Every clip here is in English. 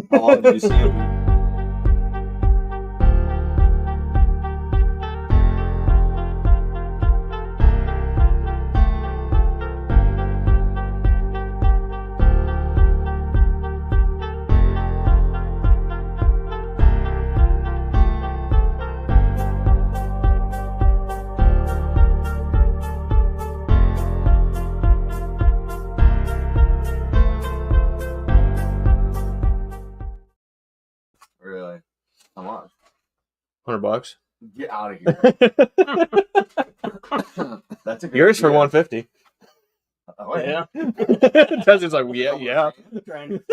How long did you see him? Really? How much? $100. Get out of here. That's a good Yours for idea. $150. Oh, yeah. Dustin's like, yeah. Trying to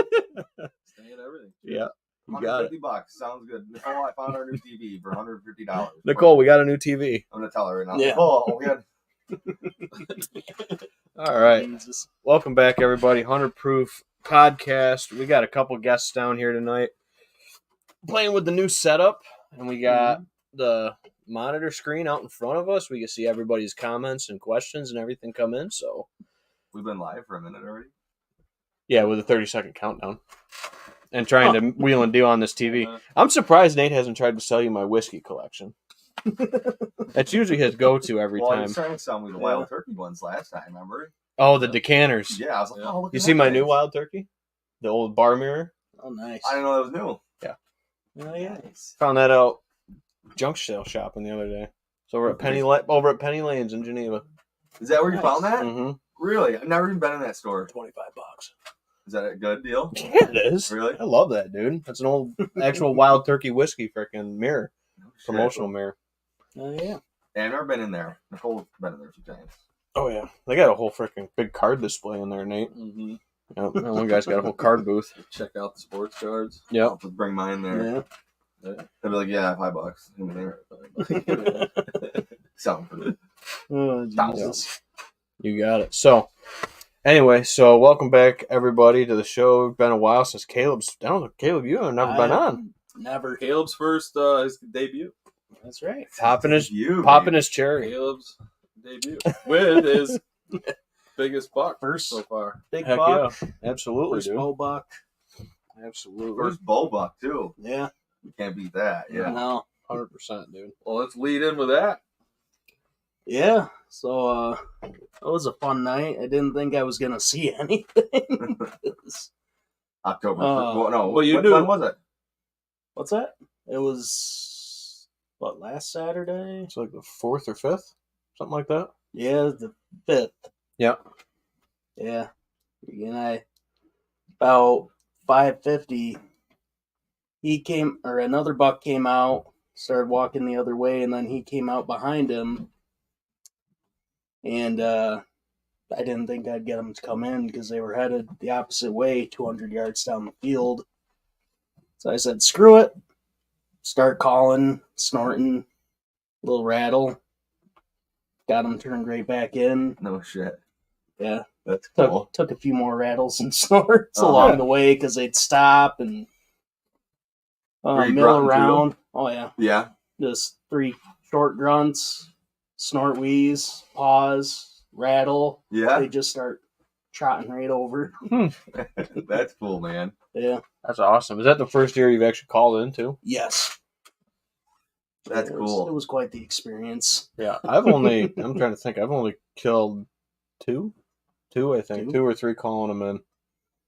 Stay at everything. Yeah. You got it. $150 sounds good. Nicole, I found our new TV for $150. Nicole, we got a new TV. I'm gonna tell her right now. Yeah. Nicole, we got All right. Jesus. Welcome back, everybody. 100 Proof Podcast. We got a couple guests down here tonight playing with the new setup, and we got the monitor screen out in front of us. We can see everybody's comments and questions and everything come in. So, we've been live for a minute already. yeah, with a 30-second countdown. And trying to wheel and deal on this TV. I'm surprised Nate hasn't tried to sell you my whiskey collection. That's usually his go-to every He time. was trying to sell me the wild turkey ones last time, remember? Oh, the decanters. Yeah, I was like, oh, look You at see that my thing. new wild turkey? The old bar mirror? Oh, nice. I didn't know that was new. Oh, yeah. Found that out junk sale shopping the other day. It's over at Penny Lanes in Geneva. Is that where you Nice. found that? Mm-hmm. Really? I've never even been in that store. $25. Is that a good deal? Yeah, it is. Really? I love that, dude. That's an old actual wild turkey whiskey freaking mirror. Promotional mirror. Oh, yeah. Yeah, I've never been in there. Nicole's been in there a few times. Oh, yeah. They got a whole freaking big card display in there, Nate. Mm-hmm. Yep. That one guy's got a whole card booth. Check out the sports cards. Yep. I'll just bring mine there. Yeah. They'll be like, yeah, $5. Give me there. Something for the Oh, thousands. Jesus. You got it. So, anyway, welcome back, everybody, to the show. Been a while since Caleb's. I don't know, Caleb, you have never been on. Never. Caleb's first his debut. That's right. Popping his You, cherry. Caleb's debut with his biggest buck First so far. big Heck buck. yeah. Absolutely, First dude. bow buck. Absolutely. First bull buck, too. Yeah. You can't beat that. Yeah. No. 100%, dude. Well, let's lead in with that. Yeah. So, it was a fun night. I didn't think I was going to see anything. October. Oh. Well, no. Well, you when knew- was it? What's that? It was, last Saturday? It's like the 4th or 5th, something like that. Yeah, the 5th. Yeah. Yeah. And about 5:50, another buck came out, started walking the other way, and then he came out behind him. And I didn't think I'd get them to come in because they were headed the opposite way, 200 yards down the field. So I said, screw it. Start calling, snorting, little rattle. Got them turned right back in. No shit. Yeah. That's cool. Took a few more rattles and snorts Oh, along yeah. the way because they'd stop and Were you mill grunting too? around. Oh, yeah. Yeah. Just 3 short grunts, snort, wheeze, pause, rattle. Yeah. They just start trotting right over. That's cool, man. Yeah. That's awesome. Is that the first year you've actually called into? Yes. That's It cool. was quite the experience. Yeah. I'm trying to think. I've only killed 2, I think. 2? 2 or 3 calling them in.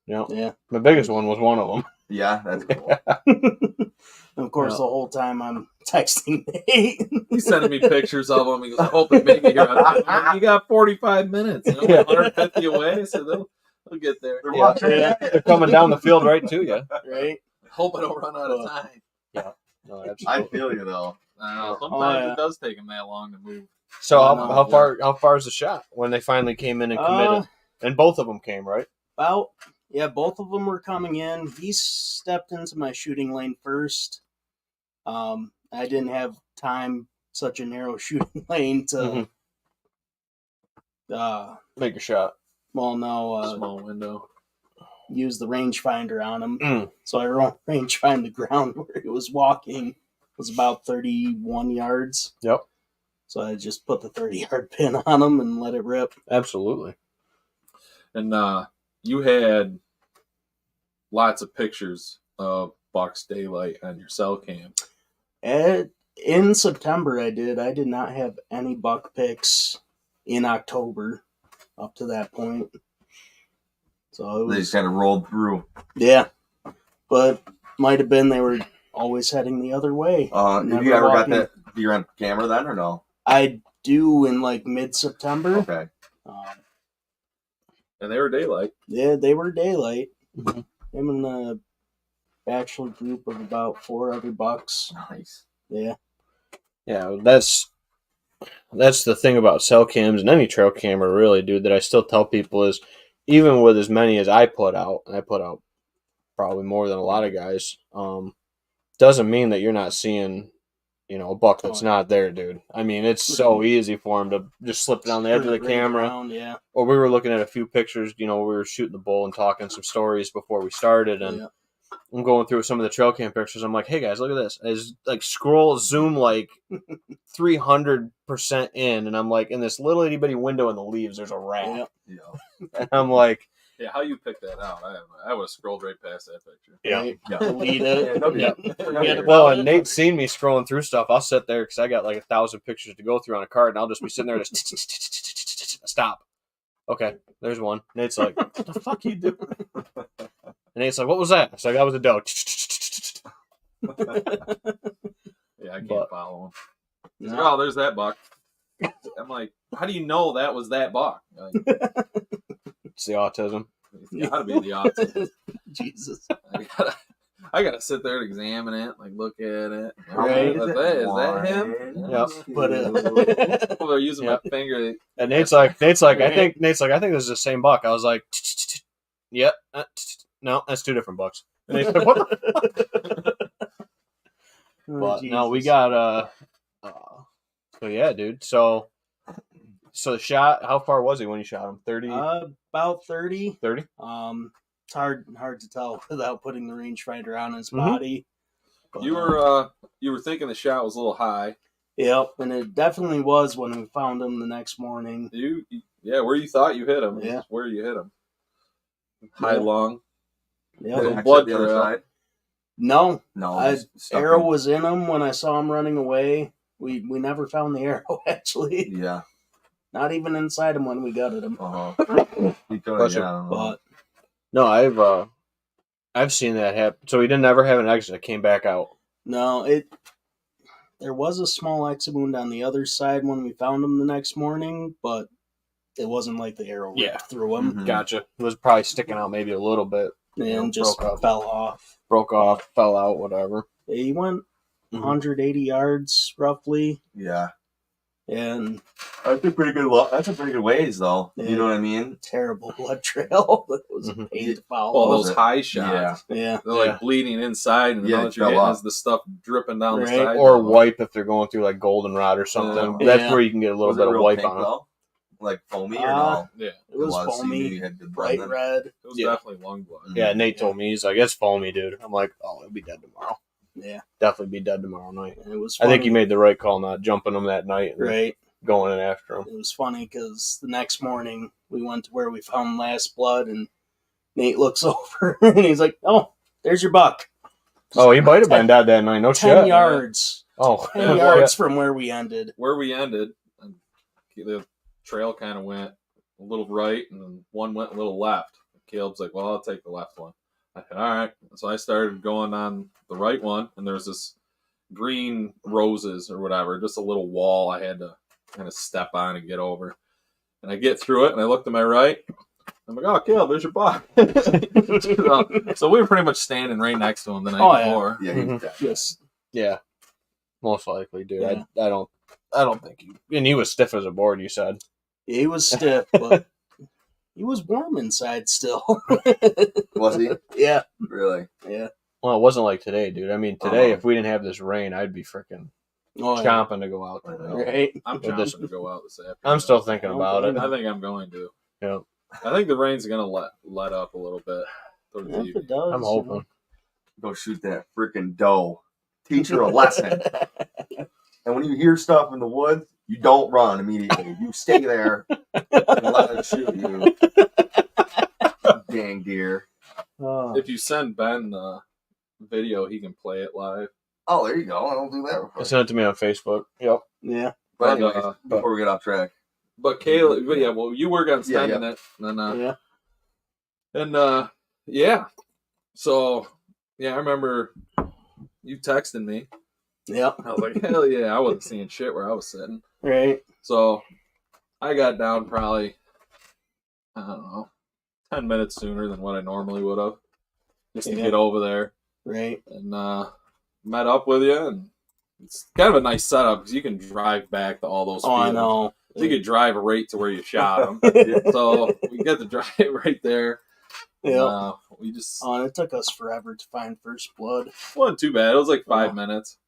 Yeah. Yeah. The biggest one was one of them. Yeah, that's cool. And of course, Yeah. the whole time I'm texting Nate. He's sending me pictures of him. He goes, I hope they make it here. I'm like, you got 45 minutes. You know, Yeah. 150 away, so they'll get there. They're Yeah. watching Yeah. They're coming down the field right to you. Right? Hope I don't run out of time. No, I absolutely. feel you, though. Sometimes yeah. it does take them that long to move. So Oh, how, no, how far is the shot when they finally came in and committed? And both of them came, right? Both of them were coming in. He stepped into my shooting lane first. I didn't have time, such a narrow shooting lane to, Make a shot. Small window. use the rangefinder on him. Mm. So I rangefind the ground where he was walking. It was about 31 yards. Yep. So I just put the 30-yard pin on him and let it rip. Absolutely. And you had lots of pictures bucks daylight on your cell cam? In September, I did. I did not have any buck picks in October up to that point. So it They was, just kind of rolled through. yeah. But might have been they were always heading the other way. Have Never you ever got walking. that? You're on camera then or no? I do in like mid-September. Okay. And they were daylight. Yeah, they were daylight. Mhm. Him and the bachelor group of about 4 other bucks. Nice. Yeah. Yeah, that's the thing about cell cams and any trail camera, really, dude. That I still tell people is, even with as many as I put out, and I put out probably more than a lot of guys, doesn't mean that you're not seeing, a buck that's not there, dude. I mean, it's so easy for him to just slip it on the edge of the Right camera. around, yeah. Or we were looking at a few pictures. We were shooting the bull and talking some stories before we started, and Yeah. I'm going through some of the trail cam pictures. I'm like, hey guys, look at this. I just like zoom like 300% in, and I'm like, in this little itty bitty window in the leaves, there's a rat. Yeah. Yeah. And I'm like, Yeah, how you picked that out? I would have scrolled right past that picture. yeah. Right. Yeah. Delete it. Yeah, no, Yeah. Forget about Well, it. and Nate's seen me scrolling through stuff. I'll sit there because I got like 1,000 pictures to go through on a card, and I'll just be sitting there just stop. Okay, there's one. Nate's like, what the fuck you doing? And Nate's like, what was that? It's like, that was a doe. Yeah, I can't But- follow him. He's No. like, oh, there's that buck. I'm like, how do you know that was that buck? Like, It's the autism. it's got to be the autism. Jesus. I gotta sit there and examine it, like look at it. Right. Is that him? Yep. But Well, they're using Yep. my finger. And Nate's like, I think this is the same buck. I was like, yep. No, that's 2 different bucks. And Nate's like, what the But no, we got so yeah, dude. So the shot, how far was he when you shot him? 30? About 30. 30? It's hard to tell without putting the rangefinder on his Mhm. body. But, You were thinking the shot was a little high. Yep, and it definitely was when we found him the next morning. Where you thought you hit him. Yeah. Is where you hit him. High Yeah. lung. Yep. Little Exit blood the other trail. side? No, No. I- just stuck arrow in. was in him when I saw him running away. We never found the arrow, actually. Yeah. Not even inside him when we gutted him. He could Bless have, you. yeah, I don't know. But No, I've seen that happen. So he didn't ever have an exit. It came back out. no, there was a small exit wound on the other side when we found him the next morning, but it wasn't like the arrow ripped Yeah. through him Mhm. Gotcha. It was probably sticking out maybe a little bit. and just broke up. fell off. Broke off, fell out, whatever. He went Mhm. 180 yards roughly, Yeah. and That's a pretty good. That's a pretty good ways, though. Yeah. You know what I mean? terrible blood trail. That was a Mhm. pain to follow. Well, was those it? high shots. Yeah, They're like Yeah. bleeding inside, and Yeah, all it that you're fell getting off. is the stuff dripping down the Right. side. Or wipe if they're going through like goldenrod or something. Yeah. That's Yeah. where you can get a little Was bit it of real wipe pink, on it. though? Like foamy or Uh, no? Yeah, it was so foamy, you had good blood bright then. red. it was Yeah. definitely lung blood. Yeah, Nate told me, he's like, it's foamy, dude. I'm like, oh, he'll be dead tomorrow. Yeah, Definitely be dead tomorrow night. and it was. I Funny. think you made the right call not jumping him that night and right. going in after him. It was funny because the next morning we went to where we found last blood, and Nate looks over and he's like, "Oh, there's your buck." Oh, he might have been dead that night. No 10 shit. yards. Oh, 10 yards from where we ended. Where we ended, and the trail kind of went a little right, and then one went a little left. Caleb's like, "Well, I'll take the left one." I said, "All right." So I started going on the right one, and there's this green roses or whatever, just a little wall I had to kind of step on and get over. And I get through it, and I look to my right. I'm like, "Oh, Caleb, there's your buck." So we were pretty much standing right next to him the night Oh, yeah. before. Yeah, he was dead. Yes. yeah, most likely, dude. Yeah. I don't think he. And he was stiff as a board. You said. He was stiff, but he was warm inside still. Was he? Yeah. Really? Yeah. Well, it wasn't like today, dude. I mean, today, Uh-huh. if we didn't have this rain, I'd be freaking Oh, yeah. chomping to go out. I Today. know. Right. I'm With trying this- to go out this afternoon. I'm still thinking about it. I think I'm going to. Yeah, I think the rain's gonna let up a little bit towards the If it evening. does, I'm hoping. Go shoot that freaking doe. Teach her a lesson. And when you hear stuff in the woods, you don't run immediately. You stay there and let it shoot you. Dang deer. Oh. If you send Ben the video, he can play it live. Oh, there you go. I'll do that real quick. Send it to me on Facebook. Yep. Yeah. But But, anyways, before we get off track. But Caleb, but yeah, well, you work on Yeah, spending it, and then Yeah. yeah. So yeah, I remember you texting me. Yep. I was like, hell yeah, I wasn't seeing shit where I was sitting. Right. So I got down probably, I don't know, 10 minutes sooner than what I normally would have, just to Yeah. get over there Right. and met up with you. And it's kind of a nice setup because you can drive back to all those Oh, I fields. know. So you could drive right to where you shot them. So we get to drive right there. And, Yeah. we just Oh, and it took us forever to find first blood. wasn't too bad. It was like 5 Oh. minutes.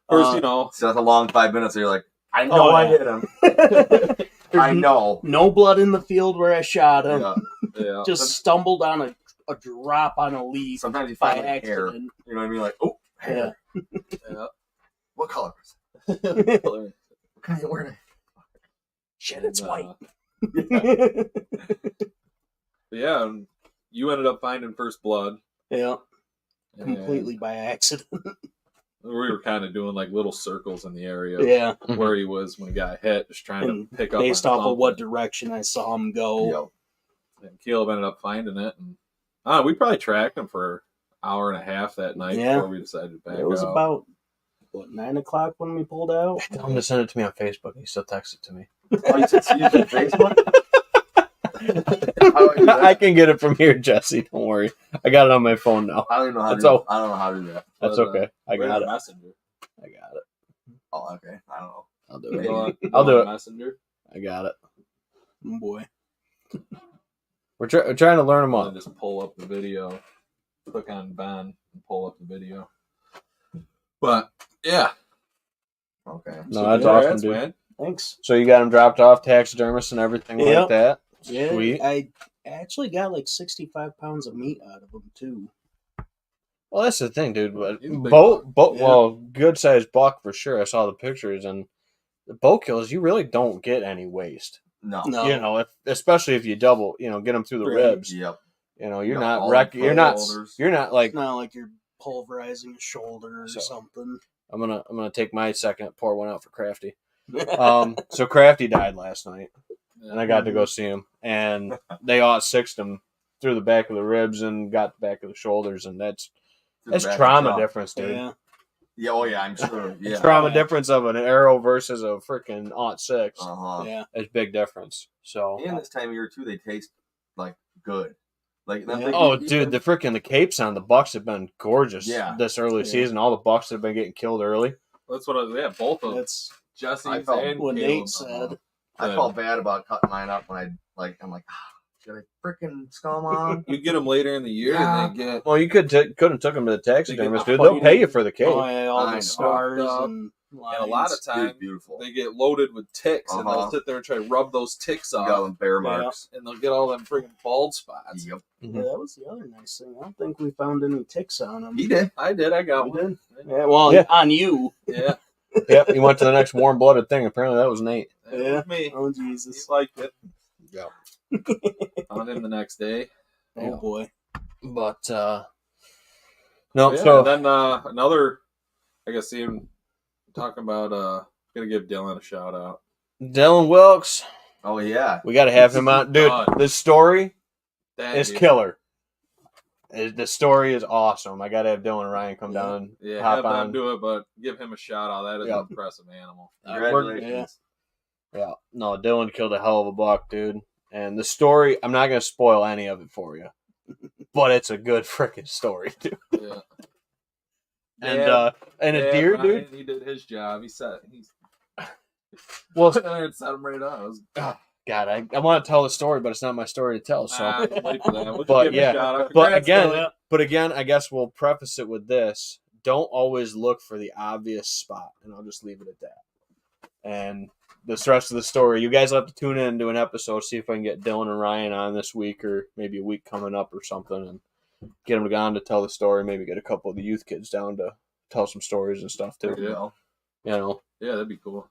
First, Uh, So that's a long 5 minutes. So you're like, I know Oh, I yeah. hit him. I know. No blood in the field where I shot him. Yeah. yeah. Just stumbled on a drop on a leaf Sometimes you by find like hair. accident. You know what I mean? Like, oh, hair. Yeah. What color was Yeah. it? What kind of word? Shit, it's And, white. Yeah, and you ended up finding first blood. Yeah. and Completely by accident. We were kind of doing like little circles in the area Yeah. where he was when he got hit, just trying And to pick up Based on off of what something. direction I saw him go. Yep. And Caleb ended up finding it, and we probably tracked him for an hour and a half that night Yeah. before we decided to back It was out. about, 9 o'clock when we pulled out? Tell him to send it to me on Facebook. He still texts it to me. Oh, you said see you on Facebook? How do I do that? I can get it from here, Jesse. Don't worry. I got it on my phone now. I don't even know how to That's do all. I don't know how to do that. That's But, okay. I we're got on it. Messenger. I got it. Oh, okay. I don't know. I'll do Maybe. it. I'll do it. Messenger. I got it. Oh, boy. We're trying to learn them And up. then just pull up the video, click on Ben, and pull up the video. But yeah, Okay. No, that's yeah, awesome, dude. man. Thanks. So you got him dropped off, taxidermist and everything Yep. like that. Yeah. Sweet. I actually got like 65 pounds of meat out of him, too. Well, that's the thing, dude. But He's a big boat, buck. Yeah. well, good sized buck for sure. I saw the pictures, and the boat kills, you really don't get any waste. No. No. You know, especially if you double, get them through the Right. ribs. Yep. You're Yeah, not all wreck. the You're not. shoulders. You're not like. It's not like you're pulverizing a shoulder or So- something. I'm gonna take my second, pour one out for Crafty. So Crafty died last night, and I got to go see him, and they all sixed him through the back of the ribs and got the back of the shoulders, and that's Back trauma jump. difference, dude. Yeah. Yeah. Oh yeah. I'm sure. Yeah. Trauma Yeah. difference of an arrow versus a freaking .6 Uh huh. Yeah. is big difference. So, And this time of year too, they taste like good. Like that. Yeah. oh, dude, the freaking capes on the bucks have been gorgeous. Yeah. This early Yeah. season, all the bucks that have been getting killed early. That's what both of That's Jesse's I felt and what Nate Caleb's. said. I Good. felt bad about cutting mine up when I'm like, should I freaking skull on? You get them later in the year, Yeah. and they get Well, you could have took them to the taxidermist, They get dude. They'll fighting. pay you for the cape. Oh, yeah, all I know. the stars Fucked up. and and a lot of lines. times Dude, beautiful. they get loaded with ticks, and they'll Uh-huh. sit there and try to rub those ticks You off, got them bear marks. and they'll get all them freaking bald spots. Yep. Yeah, that was the other nice thing. I don't think we found any ticks on them. He did. I did. I got We one. Yeah, well, Yeah. on you. Yeah, Yep, he went to the next warm-blooded thing. Apparently, that was Nate. that Yeah. was me. Oh, He Jesus. liked it. Yeah. Found him the next day. Oh, boy. But no, Yeah, so and then another, I guess, even talking about gonna give Dylan a shout out. Dylan Wilkes, Oh yeah. we got to have him on, dude. God. This story That is dude. killer. The story is awesome. I got to have Dylan and Ryan come down and Yeah, hop have them on. do it, but give him a shout out. That is Yeah. an impressive animal. Congratulations. Yeah, no, Dylan killed a hell of a buck, dude. And the story, I'm not gonna spoil any of it for you, but it's a good freaking story, dude. Yeah. And a deer, Ryan, dude. He did his job. He's Well, I had set him right up. It was, God, I want to tell the story, but it's not my story to tell. So, wait for that. We'll just But, give him yeah. a shout out. but Congrats, again, Dylan. I guess we'll preface it with this: don't always look for the obvious spot, and I'll just leave it at that. And the rest of the story, you guys will have to tune in to an episode, see if I can get Dylan and Ryan on this week, or maybe a week coming up or something, and get them on to tell the story. Maybe get a couple of the youth kids down to tell some stories and stuff too. There you go. You know, Yeah, that'd be cool.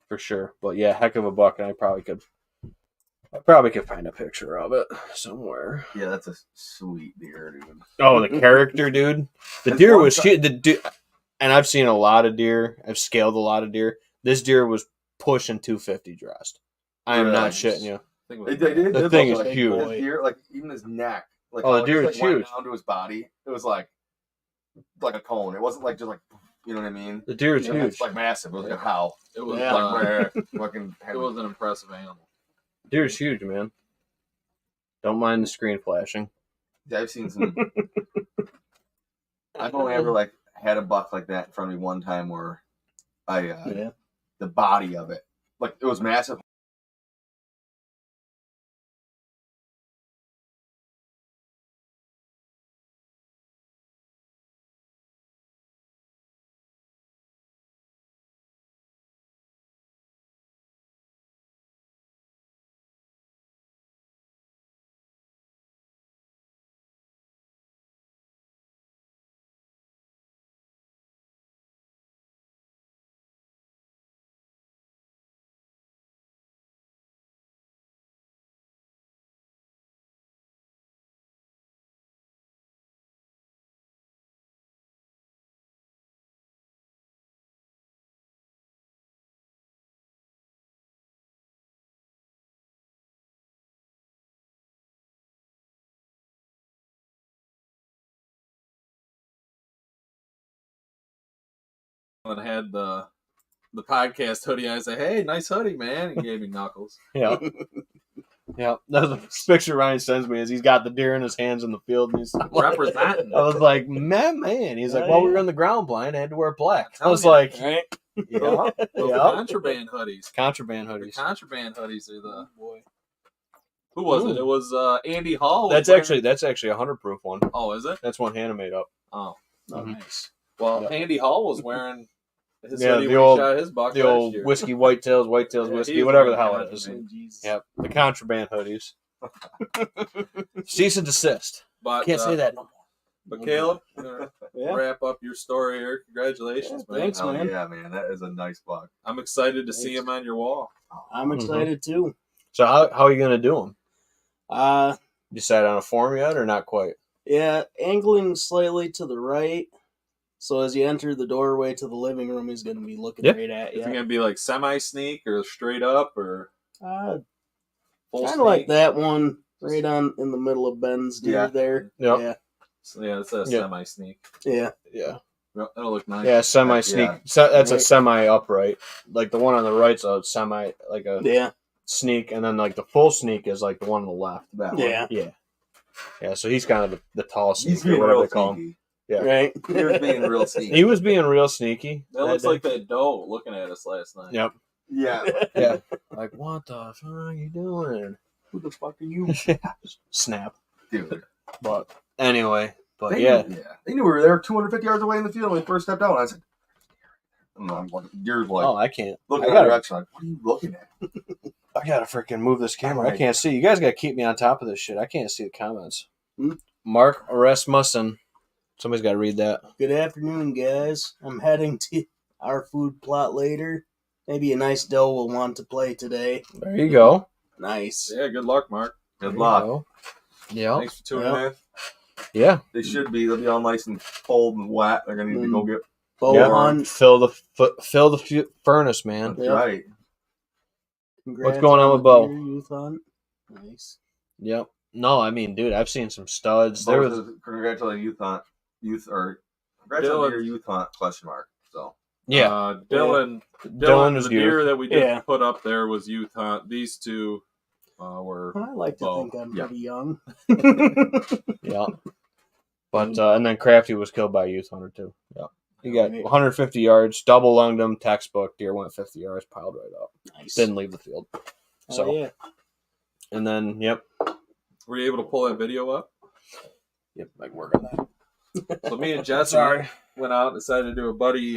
for sure. But yeah, heck of a buck, and I probably could I probably could find a picture of it somewhere. Yeah, that's a sweet deer, dude. Oh, the character, dude. The That's deer one was side- huge. The deer, and I've seen a lot of deer. I've scaled a lot of deer. This deer was pushing 250 dressed. I am not Really? shitting you. I think The thing is like, huge. His deer, like even his neck, like Oh, the how it deer just, is like, went huge. down to his body. It was like a cone. It wasn't like just like you know what I mean. The deer is Yeah, huge. It's like massive. It was like a cow. it was Yeah. Like where fucking. it was an impressive animal. Deer is huge, man. Don't mind the screen flashing. Yeah, I've seen some. I've only ever like had a buck like that in front of me one time where I Yeah. the body of it like it was massive. And had the podcast hoodie. I said, "Hey, nice hoodie, man." He gave me knuckles. Yeah. Yeah. That's the picture Ryan sends me is he's got the deer in his hands in the field and he's Representing. I was like, man. He's like, Yeah, well, we yeah. were in the ground blind. I had to wear black. I Telling was you. like, Right? yeah. Those Yeah. contraband hoodies. Contraband The hoodies. contraband hoodies are the. Boy. Who was Ooh. it? It was Andy Hall. was That's wearing- actually a 100 proof one. Oh, is it? That's one Hannah made up. Oh, Oh, Mhm. nice. well, Yeah. Andy Hall was wearing his Yeah, hoodie the when old- he shot his buck The last old year. whiskey whitetails Yeah, whiskey, he was whatever the wearing hell it that, is. man. Jesus. Yep, the contraband hoodies. Cease and desist. But, Can't say that no more. But Caleb, gonna Yeah. wrap up your story here. Congratulations, Yeah, man. thanks, Hell man. yeah, man, that is a nice buck. I'm excited to see Thanks. him on your wall. I'm excited too. So how are you gonna do them? Uh, Decide on a form yet or not quite? yeah, angling slightly to the right. So as you enter the doorway to the living room, he's going to be looking Yeah. right at Is you. it gonna be like semi sneak or straight up or full Kind sneak? of like that one right on in the middle of Ben's deer Yeah. there. Yep. Yeah. So, yeah, it's a Yeah. semi sneak. Yeah. Yeah. That'll look nice. Yeah, semi sneak. Yeah. So that's a Right. semi upright. Like the one on the right's a semi like a Yeah. sneak, and then like the full sneak is like the one on the left. That one. Yeah. Yeah. Yeah, so he's kind of the tall sneak He's or being whatever real they call him. sneaky. Yeah. Right. He's being real sneaky. He was being real sneaky. That looks day. like that doe looking at us last night. Yep. Yeah. Yeah. Like, what the fuck are you doing? Who the fuck are you? Snap. Dude. But anyway, but They yeah. knew, They knew we were there 250 yards away in the field when we first stepped out. And I said, I don't know, I'm like, deer's like, Oh, I can't. looking I in gotta- the direction, like, what are you looking at? I gotta freaking move this camera. I Alright. can't see. You guys gotta keep me on top of this shit. I can't see the comments. Hmm? Mark Rasmussen. Somebody's gotta read that. Good afternoon, guys. I'm heading to our food plot later. Maybe a nice doe will want to play today. There you go. Nice. Yeah, good luck, Mark. Good There luck. you go. Yeah. Thanks for tuning Yeah. in. Yeah. They should be. They'll be all nice and cold and wet. They're gonna need to go get. Bow Yeah. hunt. Fill the furnace, man. That's Yeah. right. Congrats going on with the Bo? deer youth hunt. Nice. Yep. No, I mean, dude, I've seen some studs. There was Congratulations, youth hunt. Congratulations Dylan. on your youth hunt? Question mark. So yeah. Dylan Dylan was the youth. deer that we just Yeah. put up there was youth hunt. These two were I like to Bow. think I'm Yeah. pretty young. Yeah. But and then Crafty was killed by a youth hunter too. Yeah. He got Right. 150 yards, double lunged him, textbook. Deer went 50 yards, piled right up. Nice. Didn't leave the field. So, yeah. and then, yep. were you able to pull that video up? Yep, I can work on that. So me and Jesse Sorry. went out and decided to do a buddy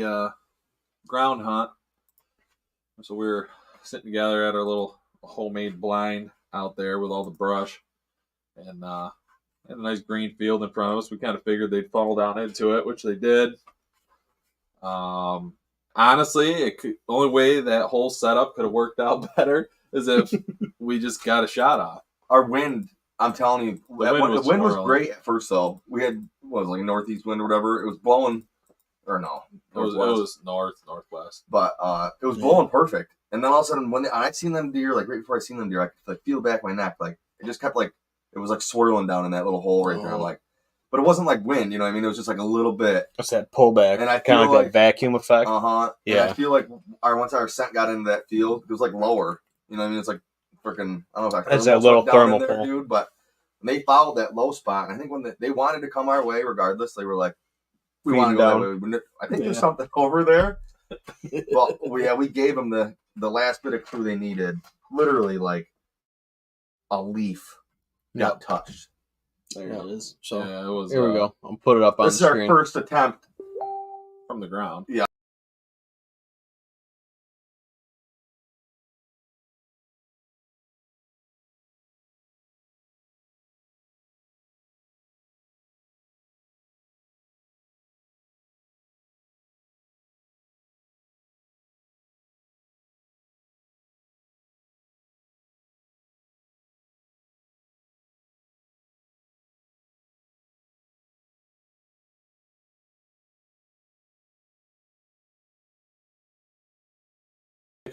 ground hunt. So we were sitting together at our little homemade blind out there with all the brush, and had a nice green field in front of us. We kind of figured they'd funnel down into it, which they did. Honestly, the only way that whole setup could have worked out better as if we just got a shot off. Our wind, I'm telling you, The wind was swirling. great at first though. We had what was it, like a northeast wind or whatever. It was blowing, or no, It was northwest. but it was blowing perfect. And then all of a sudden, when I seen them deer, like right before I seen them deer, I could like feel the back of my neck, like it just kept like it was like swirling down in that little hole right there. I'm like, but it wasn't like wind, you know what I mean? It was just like a little bit. What's that pullback? And I kind of feel like that like- vacuum effect. Yeah. I feel like once our scent got into that field, it was like lower. You know what I mean? It's like freaking. I don't know if I That's that little thermal pull. dude. But they followed that low spot, and I think when they wanted to come our way, regardless, they were like, "We want to go that way." I think there's something over there. Well, we gave them the last bit of clue they needed. Literally, like a leaf got touched. There it is. So Yeah, it was. Here we go. I'll put it up on This the is our screen. first attempt. From the ground.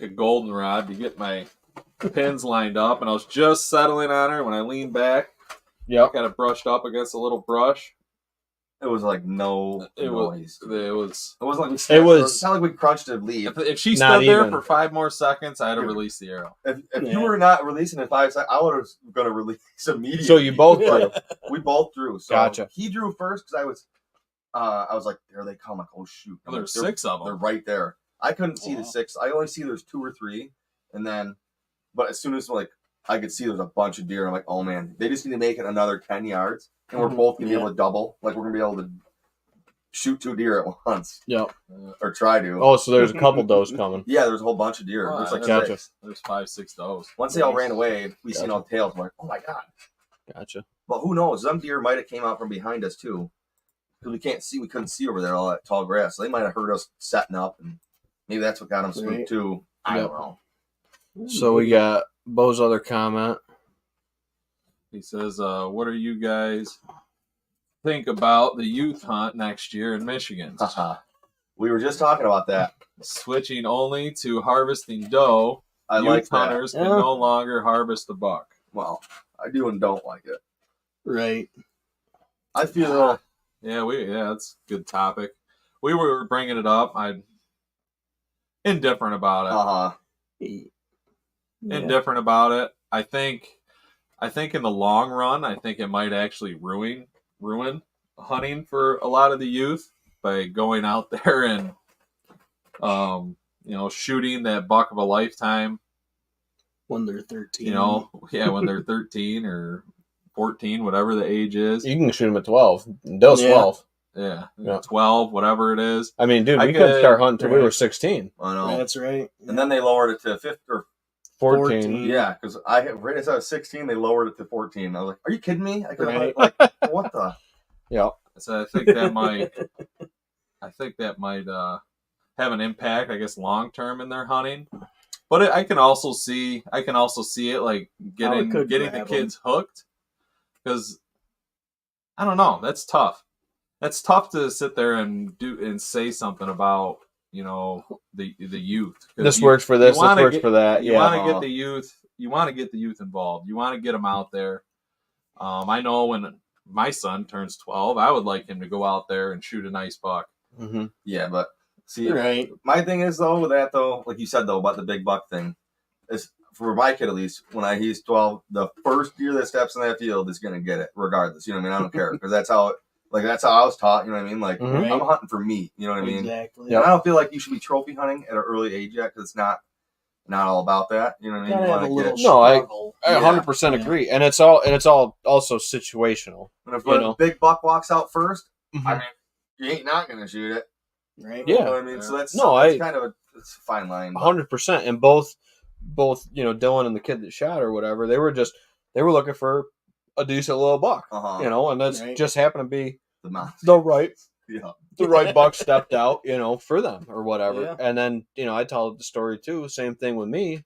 A goldenrod to get my pins lined up, and I was just settling on her when I leaned back. Yep. Kind of brushed up against a little brush. It was like no noise. It was. It wasn't like It's not like we crunched a leaf. If she Not stood there even. for 5 more seconds, I'd have released the arrow. If Yeah. you were not releasing in 5 seconds, I would have going to release immediately. So you both But drew. we both drew. So Gotcha. He drew first because I was like, there they come. Like, oh shoot, Well, there's They're- 6 of They're them. right there. I couldn't see Wow. the 6. I only see there's 2 or 3, and then, but as soon as like I could see there's a bunch of deer, I'm like, oh man, they just need to make it another 10 yards, and we're both gonna be able to double. Like we're gonna be able to shoot 2 deer at once, Yep. or try to. Oh, so there's a couple does coming. Yeah, there's a whole bunch of deer. Oh, There's like gotcha. 6. There's 5, 6 does. Once they all ran away, we seen all the tails. I'm like, oh my god. Gotcha. But who knows? Some deer might have came out from behind us too, because we couldn't see over there all that tall grass. So they might have heard us setting up, and maybe that's what got them spooked Right. too. I Yep. don't know. So we got Bo's other comment. He says, "What are you guys think about the youth hunt next year in Michigan? We were just talking about that. Switching only to harvesting doe. I Youth like that. hunters can Yeah. no longer harvest a buck." Well, I do and don't like it. right. I feel Yeah, that's a good topic. We were bringing it up. I'm indifferent about it. Yeah. Indifferent about it. I think in the long run, I think it might actually ruin hunting for a lot of the youth by going out there and shooting that buck of a lifetime. When they're 13. When they're 13 or 14, whatever the age is. You can shoot him at 12. Doe's Yeah. 12. Yeah, Yeah. 12, whatever it is. I mean, dude, I we couldn't could- start hunting until we right. were 16. I know. That's right. And then they lowered it to 5 or 14. 14. yeah, because right as I was 16, they lowered it to 14. I was like, "Are you kidding me?" I could Right. like, what the? Yeah. So I think that might have an impact, I guess, long term in their hunting. But I can also see it like getting could the grab 'em. kids hooked, because I don't know. That's tough. That's tough to sit there and say something about the youth. 'Cause This you- works for you this. This wanna works get- for that. You Yeah. want to get the youth. You want to get the youth involved. You want to get them out there. I know when my son turns 12, I would like him to go out there and shoot a nice buck. Mm-hmm. Yeah, but see, Right. my thing is though with that though, like you said though about the big buck thing, is for my kid at least when he's 12, the first deer that steps in that field is gonna get it regardless. You know what I mean? I don't care because that's how I was taught. You know what I mean? Like Mhm. I'm hunting for meat. You know what I mean? Exactly. Yep. And I don't feel like you should be trophy hunting at an early age yet because it's not all about that. You know what I mean? Gotta You have a wanna little get- No, I struggle. I Yeah. 100% Yeah. agree. And it's all also situational. And if you a know. big buck walks out first, I Mhm. mean, you ain't not gonna shoot it. Right. Yeah. You know what I mean? So that's No, that's I- kind of it's a fine line. but- 100%. And both Dylan and the kid that shot or whatever, they were looking for a decent little buck. Uh-huh. And that's Right. just happened to be The mouth. the right Yeah. buck stepped out, for them or whatever. Yeah. And then, I tell the story too. Same thing with me.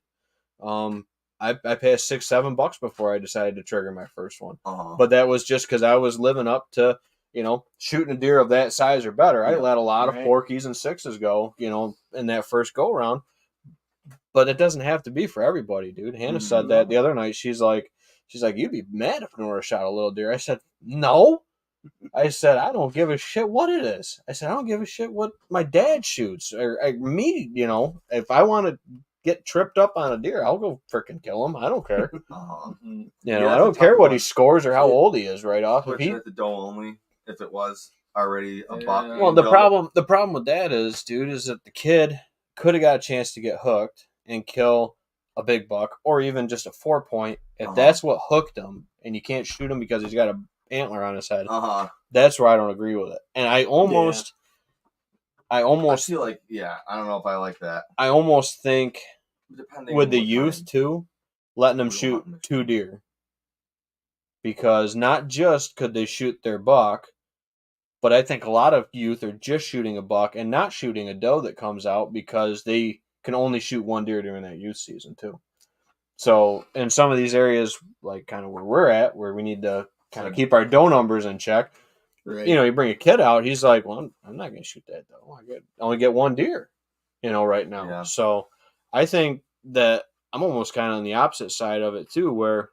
I passed $6-7 before I decided to trigger my first one. Uh-huh. But that was just because I was living up to, shooting a deer of that size or better. I Yeah, let a lot of right. porkies and 6s go, in that first go round. But it doesn't have to be for everybody, dude. Hannah said that the other night. She's like, you'd be mad if Nora shot a little deer. I said, no. I said, I don't give a shit what it is. I said, I don't give a shit what my dad shoots or me. If I want to get tripped up on a deer, I'll go freaking kill him. I don't care. Uh-huh. I don't care what he scores or how old he is right off. Switching it to doe only, if it was already a buck. Well, the problem with that is, dude, is that the kid could have got a chance to get hooked and kill a big buck or even just a 4-point. If that's what hooked him and you can't shoot him because he's got a antler on his head, that's where I don't agree with it. And I almost I feel like, I don't know if I like that. I almost think Depending with on the what youth kind. too, letting them shoot 2 deer, because not just could they shoot their buck, but I think a lot of youth are just shooting a buck and not shooting a doe that comes out because they can only shoot 1 deer during that youth season too. So in some of these areas, like kind of where we're at, where we need to kind of keep our doe numbers in check, Right. you bring a kid out, he's like, well, I'm not going to shoot that doe. I only get 1 deer, right now. Yeah. So I think that I'm almost kind of on the opposite side of it too, where,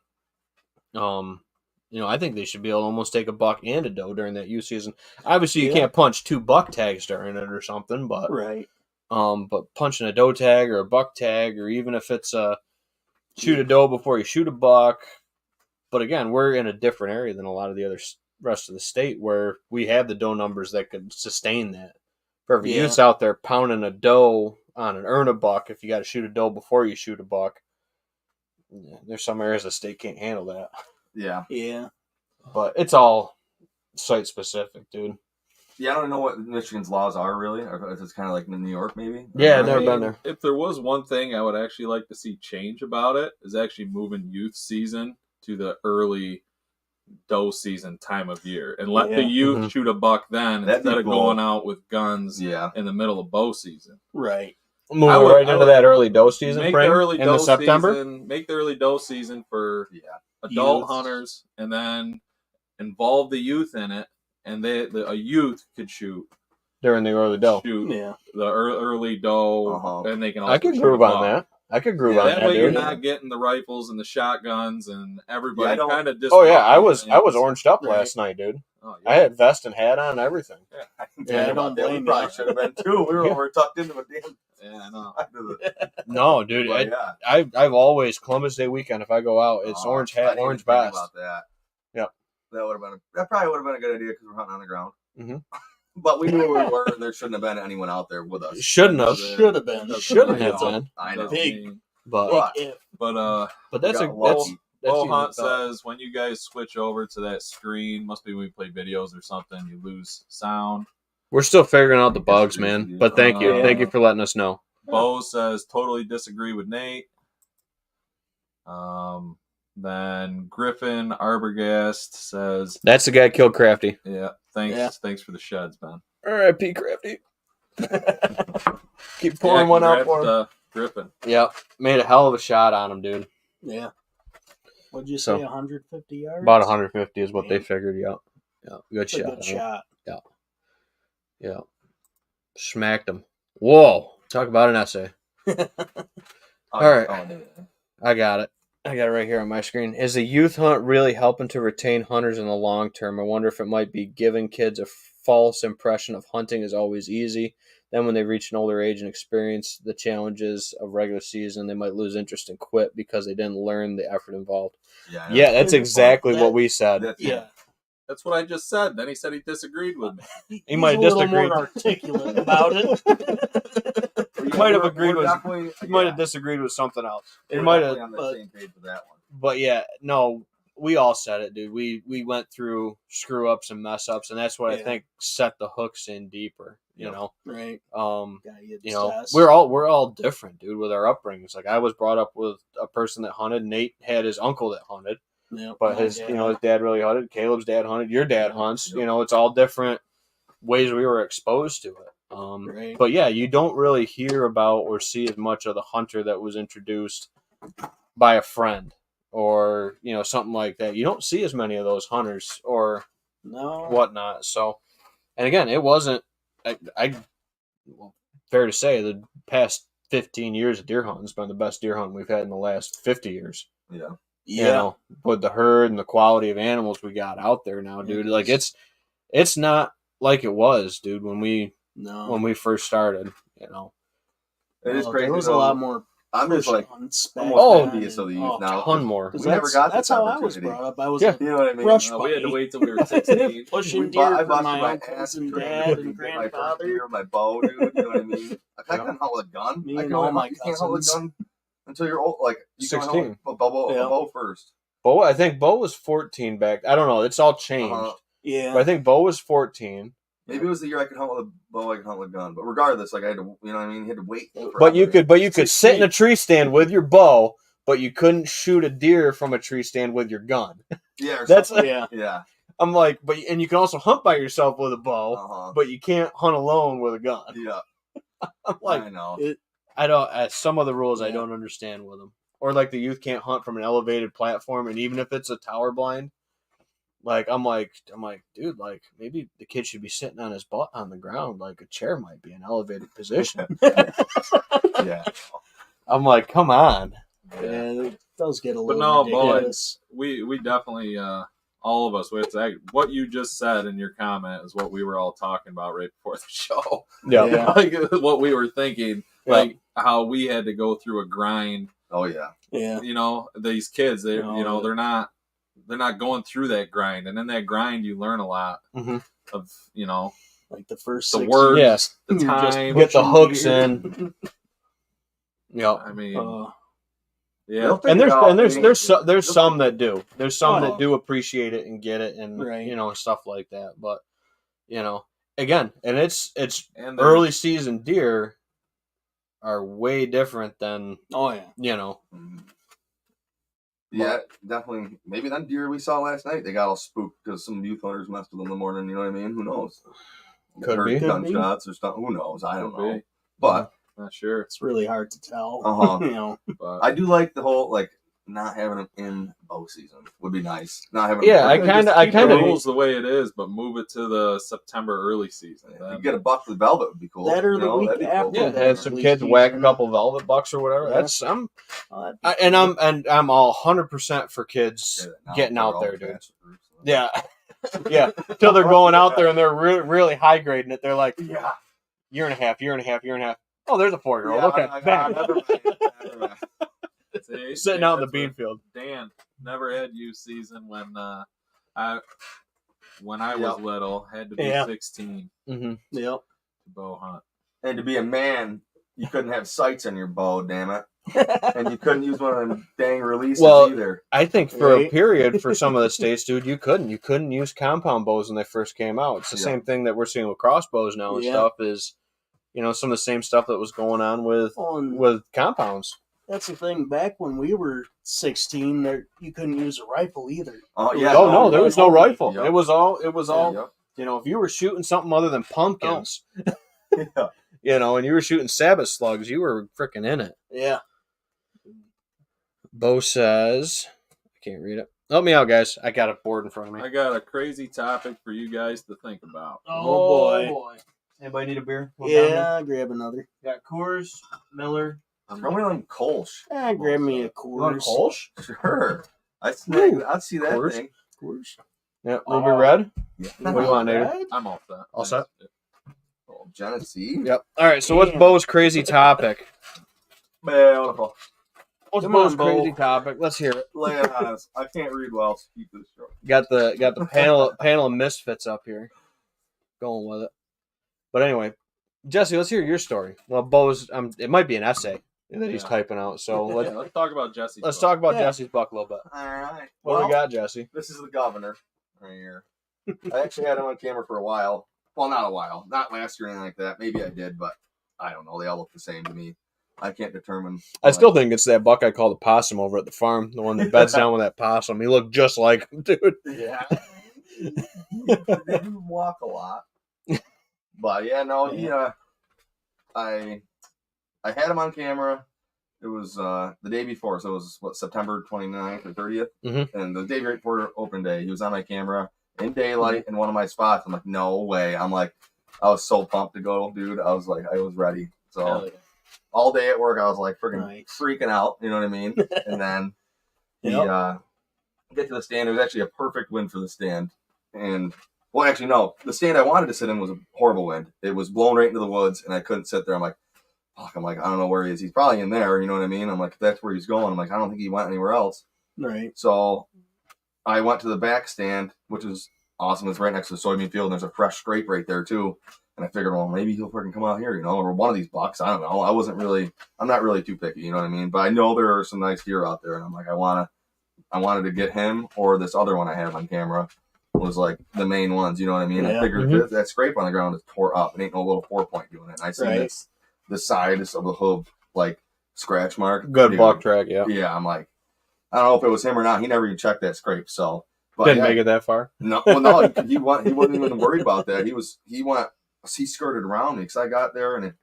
I think they should be able to almost take a buck and a doe during that youth season. Obviously, you can't punch 2 buck tags during it or something, but Right. but punching a doe tag or a buck tag, or even if it's shoot a doe before you shoot a buck. But again, we're in a different area than a lot of the other rest of the state where we have the doe numbers that could sustain that. For every youth's out there pounding a doe on an earn a buck, if you got to shoot a doe before you shoot a buck, there's some areas the state can't handle that. Yeah. Yeah. But it's all site specific, dude. Yeah, I don't know what Michigan's laws are really, or if it's kind of like in New York, maybe. Yeah, I've never been there. If there was one thing I would actually like to see change about it, is actually moving youth season to the early doe season time of year, and let the youth shoot a buck then instead of going out with guns in the middle of bow season. Right. Move right into that early doe season. Make the early doe September. Season, make the early doe season for adult hunters, and then involve the youth in it. And a youth could shoot during the early doe. Shoot the early doe, and they can. Also I could groove on that. I could groove on that. That way, dude. you're not getting the rifles and the shotguns and everybody kind of. Oh yeah, I was oranged up last night, dude. Oh, I had vest and hat on, and everything. I don't blame you. We probably should have been too. We were over tucked into a damn. Yeah, I know. No, dude. I've always Columbus Day weekend. If I go out, it's orange hat, orange vest. About that. Yep. That probably would have been a good idea because we're hunting on the ground. Mm-hmm. But we knew where we were, and there shouldn't have been anyone out there with us. Shouldn't have. Should have been. Shouldn't have been. I know. But that's a Bow Hunt says when you guys switch over to that screen, must be when we play videos or something, you lose sound. We're still figuring out the bugs, man. But thank you. Thank you for letting us know. Bo says totally disagree with Nate. Then Griffin Arbogast says that's the guy who killed Crafty. Yeah. Thanks for the sheds, man. R.I.P. Crafty. Keep pouring one out for him. Griffin. Yep. Made a hell of a shot on him, dude. Yeah. What'd you say, 150 yards? About 150 is what they figured, yeah. Good shot. Good shot. Yeah. Smacked him. Whoa. Talk about an essay. All right. I got it. I got it right here on my screen. Is the youth hunt really helping to retain hunters in the long term? I wonder if it might be giving kids a false impression of hunting is always easy. Then when they reach an older age and experience the challenges of regular season, they might lose interest and quit because they didn't learn the effort involved. Yeah, that's exactly what we said. That's what I just said. Then he said he disagreed with me. He might have disagreed. A little more articulate about it. He might have agreed with. He might have disagreed with something else. He might have on the same page with that one. But yeah, no, we all said it, dude. We went through screw ups and mess ups, and that's what I think set the hooks in deeper. You know, right? You know, we're all different, dude, with our upbringings. Like I was brought up with a person that hunted. Nate had his uncle that hunted. Yeah, but his dad really hunted. Caleb's dad hunted. Your dad hunts. You know, it's all different ways we were exposed to it. But yeah, you don't really hear about or see as much of the hunter that was introduced by a friend or something like that. You don't see as many of those hunters or No. whatnot. So, and again, it wasn't. Well, fair to say, the past 15 years of deer hunting has been the best deer hunting we've had in the last 50 years. Yeah. Yeah. With the herd and the quality of animals we got out there now, dude. Like it's not like it was, dude, when we first started. It is crazy. There was though. a lot more. I'm just like, hunts I'm back almost then, envious of the youth and- now. ton more. We never got that's this how I was opportunity. brought up. I was Yeah. a You know what I mean? brush we had to bunny. wait till we were 16. Pushing I deer for busted my my uncles ass and trying to dad get and my first grandfather. deer with my bow, dude. You know what I mean? I couldn't hunt with a gun. Me I and can all only- my you can't hunt with a cousins. gun until you're old. Like you can hunt 16. with a bow Yeah. first. Bo, I think Bo was 14 back. I don't know. It's all changed. Yeah. But I think Bo was 14. Maybe it was the year I could hunt with a bow, I could hunt with a gun. But regardless, like I had to, you know what I mean? You had to wait. But you forever. could sit in a tree stand with your bow, but you couldn't shoot a deer from a tree stand with your gun. Yeah, or That's something. Yeah. Yeah. I'm like, and you can also hunt by yourself with a bow, Uh-huh. but you can't hunt alone with a gun. Yeah. I'm like, I know. I don't. Some of the rules I Yeah. don't understand with them, or like the youth can't hunt from an elevated platform, and even if it's a tower blind, like I'm like, dude, like maybe the kid should be sitting on his butt on the ground, like a chair might be an elevated position. Yeah. I'm like, come on. Yeah, it does get a But little no, Bo, ridiculous. we definitely all of us what you just said in your comment is what we were all talking about right before the show. Yeah. Yeah. Like what we were thinking, Yeah. like how we had to go through a grind. Oh yeah. Yeah. These kids, they Oh, they're not going through that grind, and in that grind you learn a lot Mhm. of Like the first the 6 words, Yes. the You're just time. Get the pushing hooks deer. in. Yeah. I mean, They'll yeah, figure And it out. there's some that do. There's some Oh. that do appreciate it and get it and Right. stuff like that. But again, and it's and early season deer are way different than Oh yeah. Mhm. Yeah, definitely. Maybe that deer we saw last night, they got all spooked because some youth hunters messed with them in the morning. You know what I mean? Who knows? Could Heard be. gunshots or something. Who knows? I don't Could know. be. But not sure. It's really hard to tell. Uh-huh. But I do like the whole not having them in bow season would be nice. Not having Yeah, them I keep kinda- the rules the way it is, but move it to the September early season. If Then. you get a buck with velvet would be cool. That or You the know, week that'd be after Yeah, that. have some Early kids whack a season. couple velvet bucks or whatever. Yeah. That's Oh, I'm all 100% for kids Yeah, getting now out they're there, all dude. fast groups. Yeah, yeah. Till they're going out there and they're really high grading it. They're like, Yeah. year and a half. Oh, there's a 4-year-old. Yeah, Okay, bang. never mind. See, Sitting see, out in the that's bean what- field. Dan never had youth season when I was Yep. little had to be Yeah. 16 Mm-hmm. Yep. to bow hunt. And to be a man, you couldn't have sights on your bow, damn it. And you couldn't use one of them dang releases Well, either. I think for a Right. period for some of the states, dude, you couldn't use compound bows when they first came out. It's the Yeah. same thing that we're seeing with crossbows now and Yeah. stuff. Is some of the same stuff that was going on with Well, and compounds. that's the thing. Back when we were 16, you couldn't use a rifle either. Oh yeah. Oh no, there was no rifle. Yep. It was all. Yep. If you were shooting something other than pumpkins, Yeah. and you were shooting Sabbath slugs, you were freaking in it. Yeah. Bo says, I can't read it. Help me out, guys. I got a board in front of me. I got a crazy topic for you guys to think about. Oh, boy. Anybody need a beer? Yeah, grab another. Got Coors, Miller. How many of them Kolsch? Grab me a You want Coors. Kolsch? Sure. I'd see that Course. thing. Coors. Yeah, Ruby Red. Yeah. What do you want, Nate? Right? I'm all set. All set? Oh, Genesee. Yep. All right. So what's Damn. Bo's crazy topic? Beautiful. What's Come Bo's on, Bo. crazy topic? Let's hear it. Lay it on us. I can't read well, so keep this short. Got the panel of misfits up here, going with it. But anyway, Jesse, let's hear your story. Well, Bo's it might be an essay that he's Yeah. typing out. So Yeah, let's talk about Jesse. let's talk about Yeah. Jesse's buck a little bit. All right. What do we got, Jesse? This is the governor right here. I actually had him on camera for a while. Well, not a while. Not last year or anything like that. Maybe I did, but I don't know. They all look the same to me. I can't determine. I still think it's that buck I called the possum over at the farm, the one that beds down with that possum. He looked just like him, dude. Yeah. They do walk a lot. But yeah, no, he I had him on camera. It was the day before, so it was September 29th or 30th, and the day right before open day, he was on my camera in daylight in one of my spots. I'm like, no way! I'm like, I was so pumped to go, dude. I was like, I was ready. So all day at work, I was like freaking out. You know what I mean? And then we get to the stand. It was actually a perfect wind for the stand, and well, actually no, the stand I wanted to sit in was a horrible wind. It was blowing right into the woods, and I couldn't sit there. I'm like, fuck. I'm like, I don't know where he is. He's probably in there. You know what I mean? I'm like, that's where he's going. I'm like, I don't think he went anywhere else. Right. So I went to the back stand, which is awesome. It's right next to the soybean field, and there's a fresh scrape right there too. And I figured, well, maybe he'll freaking come out here, or one of these bucks. I don't know. I'm not really too picky, you know what I mean? But I know there are some nice deer out there, and I'm like, I wanted to get him or this other one I have on camera was like the main ones, you know what I mean? Yeah. I figured that scrape on the ground is tore up. It ain't no little 4-point doing it. And I see the sides of the hoof, like scratch mark. Good buck track, yeah. Yeah, I'm like, I don't know if it was him or not. He never even checked that scrape, so. But didn't make it that far. No, he wasn't even worried about that. He skirted around me because I got there and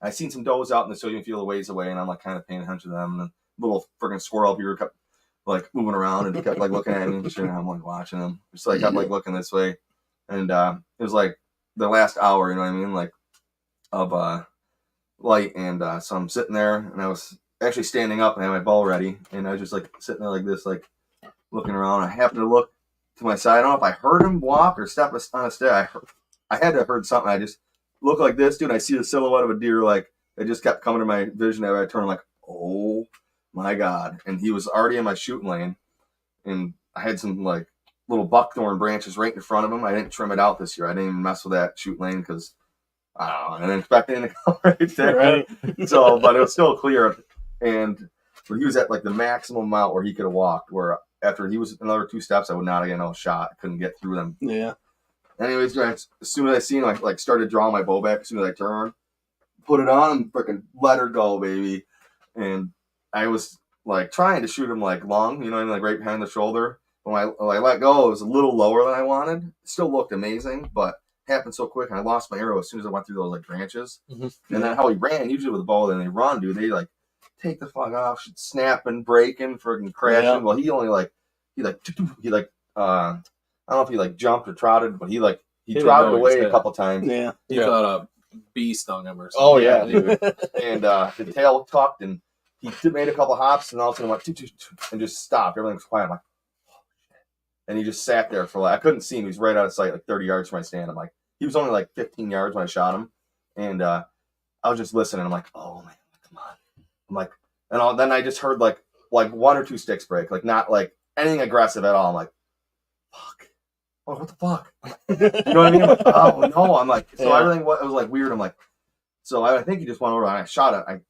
I seen some does out in the soybean field a ways away, and I'm like kind of paying attention to them. And a little freaking squirrel up here kept like moving around and kept like looking at me and shit. And I'm like watching him, just like kept like looking this way. And it was like the last hour, you know what I mean, like of light. And so I'm sitting there, and I was actually standing up and I had my ball ready, and I was just like sitting there like this, like looking around. I happened to look to my side. I don't know if I heard him walk or step on a step. I had to have heard something. I just looked like this, dude. I see the silhouette of a deer, like it just kept coming to my vision. I turned like, oh my god! And he was already in my shooting lane, and I had some like little buckthorn branches right in front of him. I didn't trim it out this year. I didn't even mess with that shooting lane because I don't know. I didn't expect anything to come right there. Right. So, but it was still clear, but he was at like the maximum amount where he could have walked. Where after he was another 2 steps, I would not have got no shot. I couldn't get through them. Yeah. Anyways, as soon as I seen him, I like started drawing my bow back. As soon as I turned, put it on, and freaking let her go, baby. And I was like trying to shoot him like long, you know what I mean, like right behind the shoulder. When I let go, it was a little lower than I wanted. It still looked amazing, but happened so quick, and I lost my arrow as soon as I went through those like branches. And then how he ran, usually with the bow, then they run, dude. They like take the fuck off, snapping, breaking, freaking crashing. Yeah. Well, he I don't know if he like jumped or trotted, but he trotted away a couple times. Yeah. He thought a bee stung him or something. Oh yeah, dude. And the tail tucked, and he made a couple hops, and all of a sudden went and just stopped. Everything was quiet. I'm like, oh shit. And he just sat there for like, I couldn't see him. He was right out of sight, like 30 yards from my stand. I'm like, he was only like 15 yards when I shot him, and I was just listening. I'm like, oh man, come on. I'm like, and then I just heard like 1 or 2 sticks break, like not like anything aggressive at all. I'm like, fuck. Oh, what the fuck? You know what I mean? I'm like, oh no. I'm like, so everything it was like weird. I'm like, so I think he just went over and I shot it. I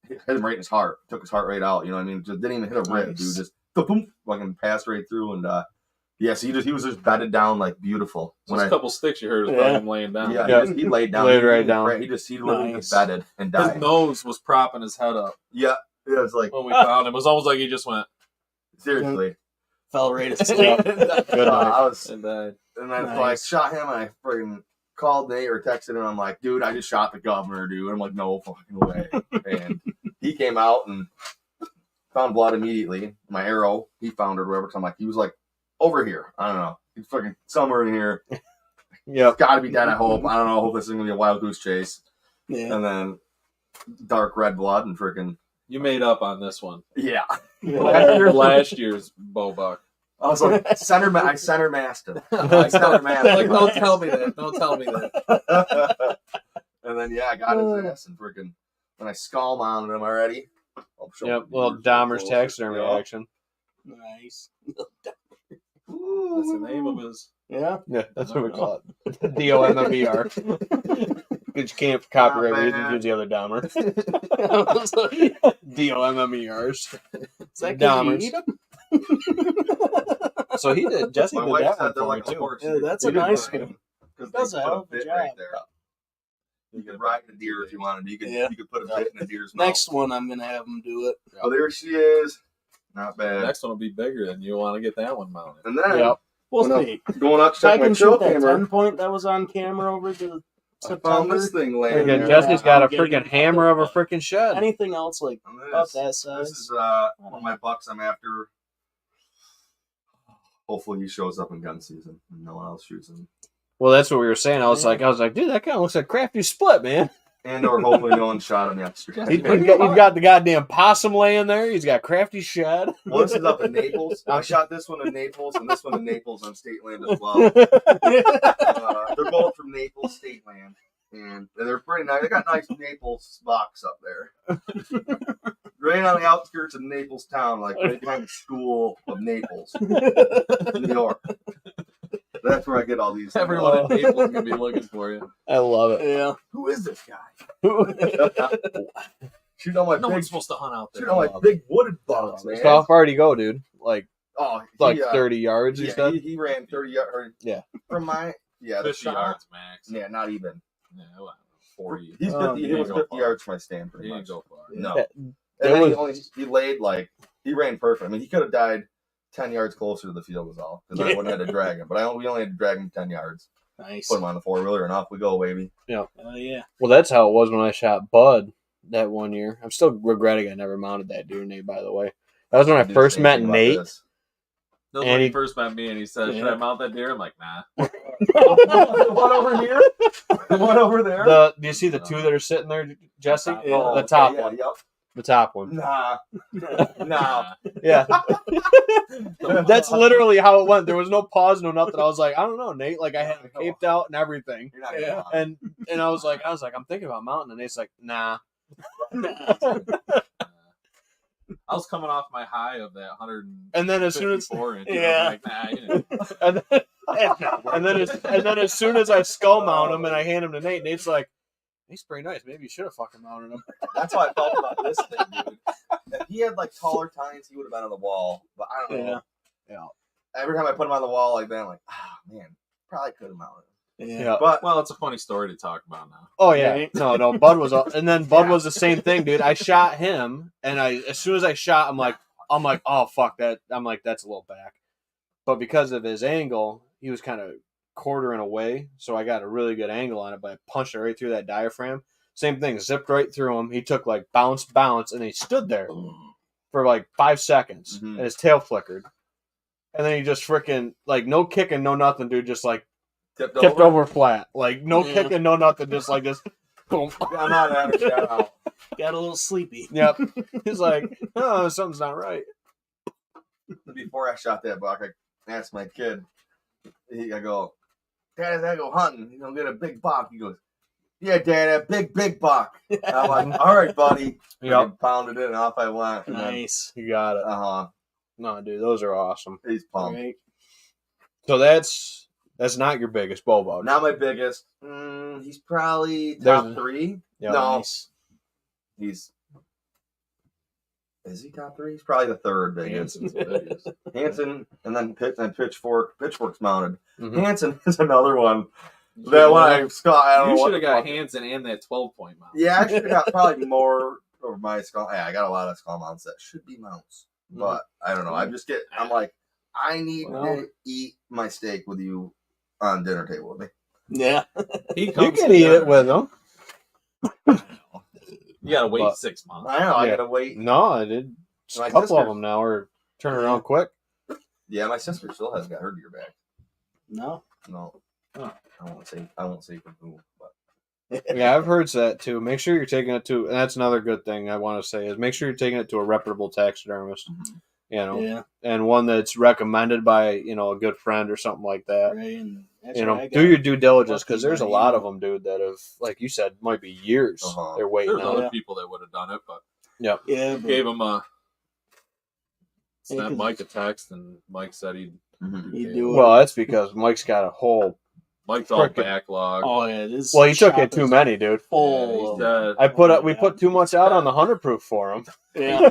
hit him right in his heart, took his heart rate out. You know what I mean? Just didn't even hit a rib, dude. Just boom, fucking passed right through. And so he was just bedded down like beautiful. Just a couple sticks you heard was about him laying down. Yeah, he laid down. Laid right down. He literally just bedded and died. His nose was propping his head up. Yeah, it was like when we found him, it was almost like he just went. Seriously. Fell right asleep. And then so I shot him, and I freaking called Nate or texted him. I'm like, dude, I just shot the governor, dude. I'm like, no fucking way. And he came out and found blood immediately. My arrow, he found it or whatever. So I'm like, he was like over here. I don't know. He's fucking somewhere in here. Yeah, got to be dead. I hope. I don't know. I hope this is gonna be a wild goose chase. Yeah. And then dark red blood and freaking. You made up on this one. Yeah. Last year's bow buck. I was like, I center masked him. Like, don't tell me that. Don't tell me that. And then, I got his ass and freaking, when I skull mounted him already. Yep, well, Dahmer's taxidermy action. Nice. That's the name of his. Yeah. Yeah, that's what we call it. DOMMER. Because you can't copyright reasons use the other Dahmer. DOMMERs. Is that Dahmers. So he did. Jesse did that one for me too. Yeah, that's a nice one. That's a hell of a job. Right there. You could ride the deer if you wanted. You could put a bit in the deer's mouth. Next one, I'm gonna have him do it. Oh, there she is. Not bad. The next one will be bigger, and you want to get that one mounted. And then we'll see. Going up to I check my can trail shoot that camera. 10-point that was on camera over to I found this thing laying Freaking there. Jesse's got a I'm getting- freaking hammer of a freaking shed. Anything else like And about that This size? is one of my bucks I'm after. Hopefully he shows up in gun season and no one else shoots him. Well, that's what we were saying. I was like, dude, that kind of looks like Crafty Split, man. And or hopefully no one shot him yesterday. He's got the goddamn possum laying there. He's got Crafty shed. Well, this is up in Naples. I shot this one in Naples and this one in Naples on state land as well. They're both from Naples state land. And they're pretty nice. They got nice Naples box up there. Right on the outskirts of Naples town, like right behind the school of Naples, New York. That's where I get all these. Everyone in Naples can be looking for you. I love it. Yeah. Who is this guy? Shoot on my No big, one's supposed to hunt out there. shoot on my big wooded bucks, man. So how far did he go, dude? Like Oh, 30 yards, you yeah, said? he ran 30 yards. Yeah. From my the 50 shot. yards max. Yeah, not even. Yeah, well, 40. He's 50, Oh, he he was didn't go 50 far. yards from my stand, He pretty didn't much. go far. No. That- And There then was- he laid he ran perfect. I mean, he could have died 10 yards closer to the field was all because I wouldn't have had to drag him. But we only had to drag him 10 yards. Nice. Put him on the four wheeler and off we go, baby. Yeah. Well, that's how it was when I shot Bud that one year. I'm still regretting I never mounted that deer, Nate, by the way. That was when I Do the first same met thing about Nate. this. That was And when he he- first met me and he said, should I mount that deer? I'm like, nah. The one over here? The one over there? Do you see the two that are sitting there, Jesse? Yeah. The okay, top yeah, one. Yep. The top one. Nah. Nah. Yeah. That's literally how it went. There was no pause, no nothing. I was like, I don't know, Nate. Like I had it caped out and everything. You're not gonna Yeah. lie. And I was like, I'm thinking about mounting, and Nate's like, nah. I was coming off my high of that 154 And then as soon as inch. Yeah. I'm like, nah, you know. and then as soon as I skull mount him and I hand him to Nate, Nate's like, he's pretty nice. Maybe you should have fucking mounted him. That's how I felt about this thing, dude. If he had like taller tines, he would have been on the wall. But I don't know. Yeah. Every time I put him on the wall like that, I'm like, man, probably could have mounted him. Yeah. But Well, it's a funny story to talk about now. Oh yeah, no, Bud was, and then Bud Yeah. was the same thing, dude. I shot him, and as soon as I shot, I'm like, oh fuck that. I'm like, that's a little back, but because of his angle, he was kind of quartering away, so I got a really good angle on it. But I punched it right through that diaphragm. Same thing, zipped right through him. He took like bounce, and he stood there for like 5 seconds, Mhm. and his tail flickered, and then he just freaking like no kicking, no nothing, dude, just like. tipped Tipped over flat. Like, no Yeah. kicking, no nothing. Just like this. Boom. I'm not having a shout out. Got a little sleepy. Yep. He's like, oh, something's not right. Before I shot that buck, I asked my kid, I go, Dad, as I go hunting, you know, get a big buck. He goes, yeah, Dad, a big buck. I'm like, all right, buddy. Yep. I pounded it and off I went. Nice. You got it. Uh-huh. No, dude, those are awesome. He's pumped. Right. So that's not your biggest bow bug. Not my biggest. He's probably There's- top 3. Yep. No, Nice. Is he top 3? He's probably the third biggest. Hanson's the biggest. Hanson, and then Pitchfork. Pitchfork's mounted. Mhm. Hanson is another one. That one I don't know You what should have the got fuck- Hanson and that 12-point mount. Yeah, I should have got probably more of my skull. Yeah, I got a lot of skull mounts that should be mounts, but I don't know. I'm like, I need Well- to eat my steak with you on dinner table with me. Yeah. He You comes can to eat dinner. it with them. You gotta wait But- 6 months. I know. I Yeah. gotta wait. No, I did. A My couple of sister- them now are turning around quick. Yeah, my sister still hasn't got her deer back. No. No, Huh. I won't say from who, but Yeah, I've heard that too. Make sure you're taking it to, and that's another good thing I want to say is make sure you're taking it to a reputable taxidermist. You know, Yeah. and one that's recommended by a good friend or something like that. Right. And that's You know, right, I do got- your due diligence because lucky there's a by lot you. of them, dude, that have, like you said, might be years Uh-huh. they're waiting There's on. other Yeah. people that would have done it, but Yeah. But gave him a Yeah, sent 'cause- Mike a text, and Mike said he'd. you do it. Well, that's because Mike's got a whole. Mike's all Frickin- backlog. Oh yeah. This Well, he took shop in too is many, dude. Full. Yeah, of- We put too much out on the 100 proof for him. Yeah.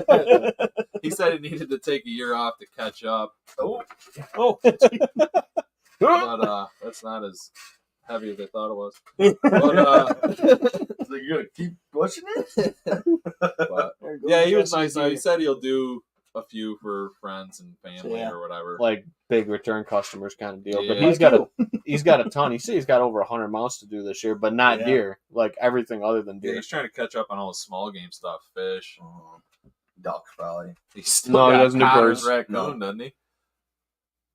he said he needed to take a year off to catch up, oh, Oh. but that's not as heavy as I thought it was. But, so you're gonna keep pushing it? but yeah, he was nice. He said he'll do a few for friends and family Yeah. or whatever. Like big return customers kind of deal. But Yeah. he's got a he's got a ton. He said he's got over 100 mounts to do this year, but not Yeah. deer. Like everything other than Yeah, deer. he's trying to catch up on all the small game stuff. Fish. Ducks probably. He's still No, he got doesn't do cod and birds. Raccoon, No. doesn't he?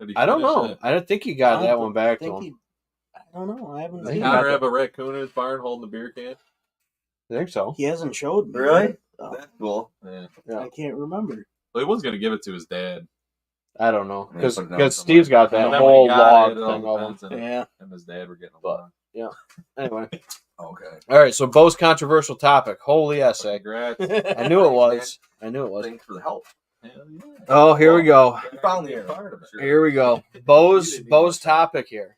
Did he I don't finish know. it? I don't think he got that one back to him. I don't know. I haven't I Does think seen he got Connor him. have a raccoon in his barn holding the beer can? I think so. He hasn't showed me. Really? Oh, That's cool. Yeah. Yeah. I can't remember. Well, he was going to give it to his dad. I don't know Yeah, because put it down Steve's got that And then when whole he got log it, it all thing of them. depends on if Yeah. him and his dad were getting But- along. Anyway, Okay. all right. So Bo's controversial topic. Holy essay. Congrats. I knew it was. I knew it was. Thanks for the help. Hell yeah. Oh, here we go. You found the Part of it. Here we go. You Bo's didn't even- topic here.